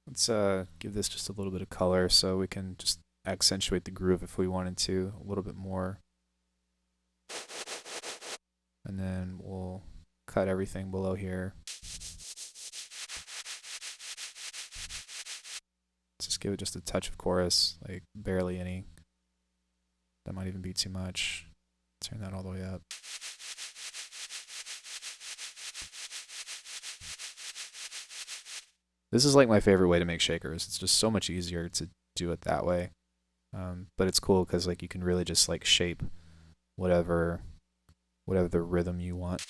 Let's give this just a little bit of color so we can just accentuate the groove if we wanted to a little bit more. and then we'll cut everything below here. Just give it just a touch of chorus, like barely any. That might even be too much. Turn that all the way up. This is like my favorite way to make shakers. It's just so much easier to do it that way. But it's cool because like you can really just like shape whatever the rhythm you want.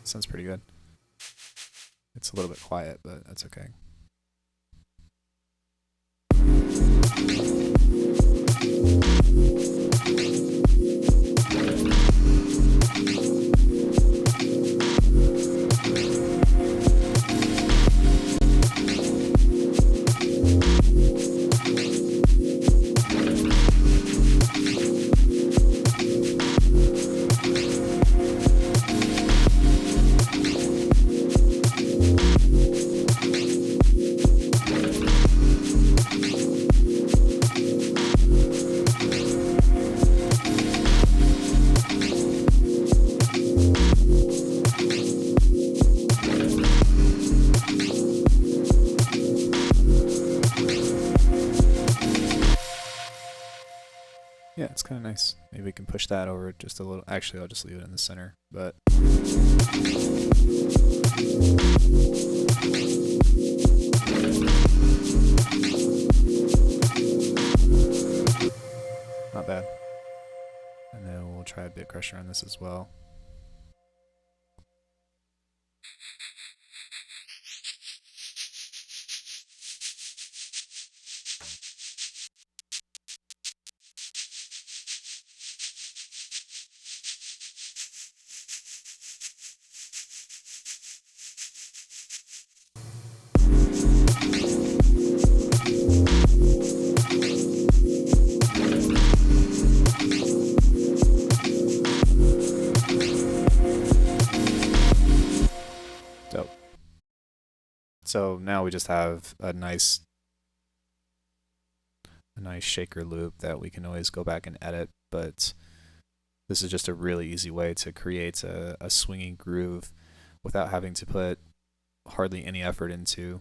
Sounds pretty good. It's a little bit quiet, but that's okay. Yeah, it's kind of nice. Maybe we can push that over just a little. Actually, I'll just leave it in the center, but not bad. And then we'll try a bit crusher on this as well. Dope. So now we just have a nice shaker loop that we can always go back and edit, but this is just a really easy way to create a swinging groove without having to put hardly any effort into.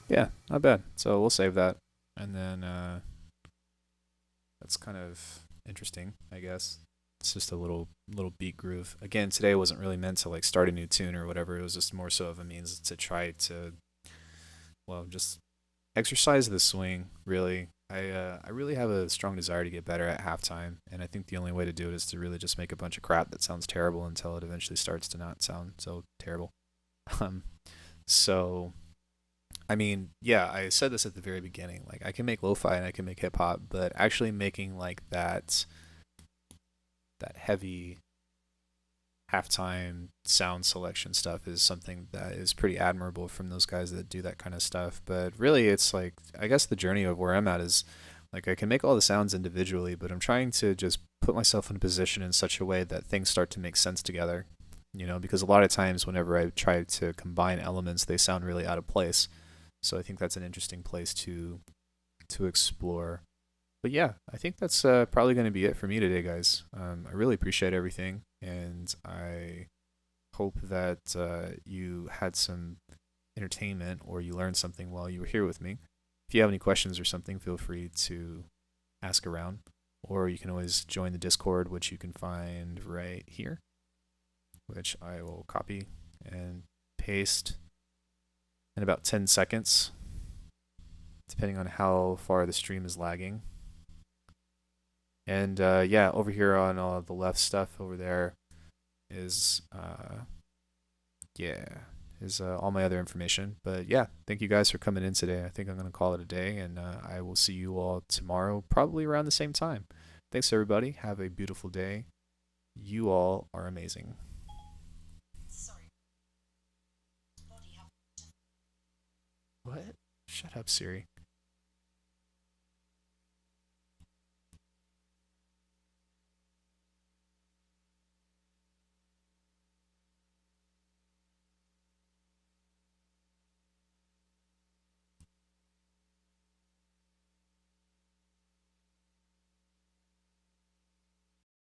Yeah, not bad. So we'll save that, and then that's kind of interesting, I guess. It's just a little beat groove. Again, today wasn't really meant to like start a new tune or whatever. It was just more so of a means to try to, well, just exercise the swing. Really, I really have a strong desire to get better at halftime, and I think the only way to do it is to really just make a bunch of crap that sounds terrible until it eventually starts to not sound so terrible. Um, so I mean, yeah, I said this at the very beginning. Like, I can make lo-fi and I can make hip hop, but actually making like that heavy halftime sound selection stuff is something that is pretty admirable from those guys that do that kind of stuff. But really, it's like I guess the journey of where I'm at is like I can make all the sounds individually, but I'm trying to just put myself in a position in such a way that things start to make sense together. Because a lot of times whenever I try to combine elements, they sound really out of place. So I think that's an interesting place to explore. But yeah, I think that's probably going to be it for me today, guys. I really appreciate everything. and I hope that you had some entertainment or you learned something while you were here with me. If you have any questions or something, feel free to ask around, or you can always join the Discord, which you can find right here, which I will copy and paste in about 10 seconds, depending on how far the stream is lagging. And yeah, over here on all the left stuff over there is yeah, is all my other information. But yeah, thank you guys for coming in today. I think I'm gonna call it a day, and I will see you all tomorrow, probably around the same time. Thanks everybody. Have a beautiful day. You all are amazing. What? Shut up, Siri.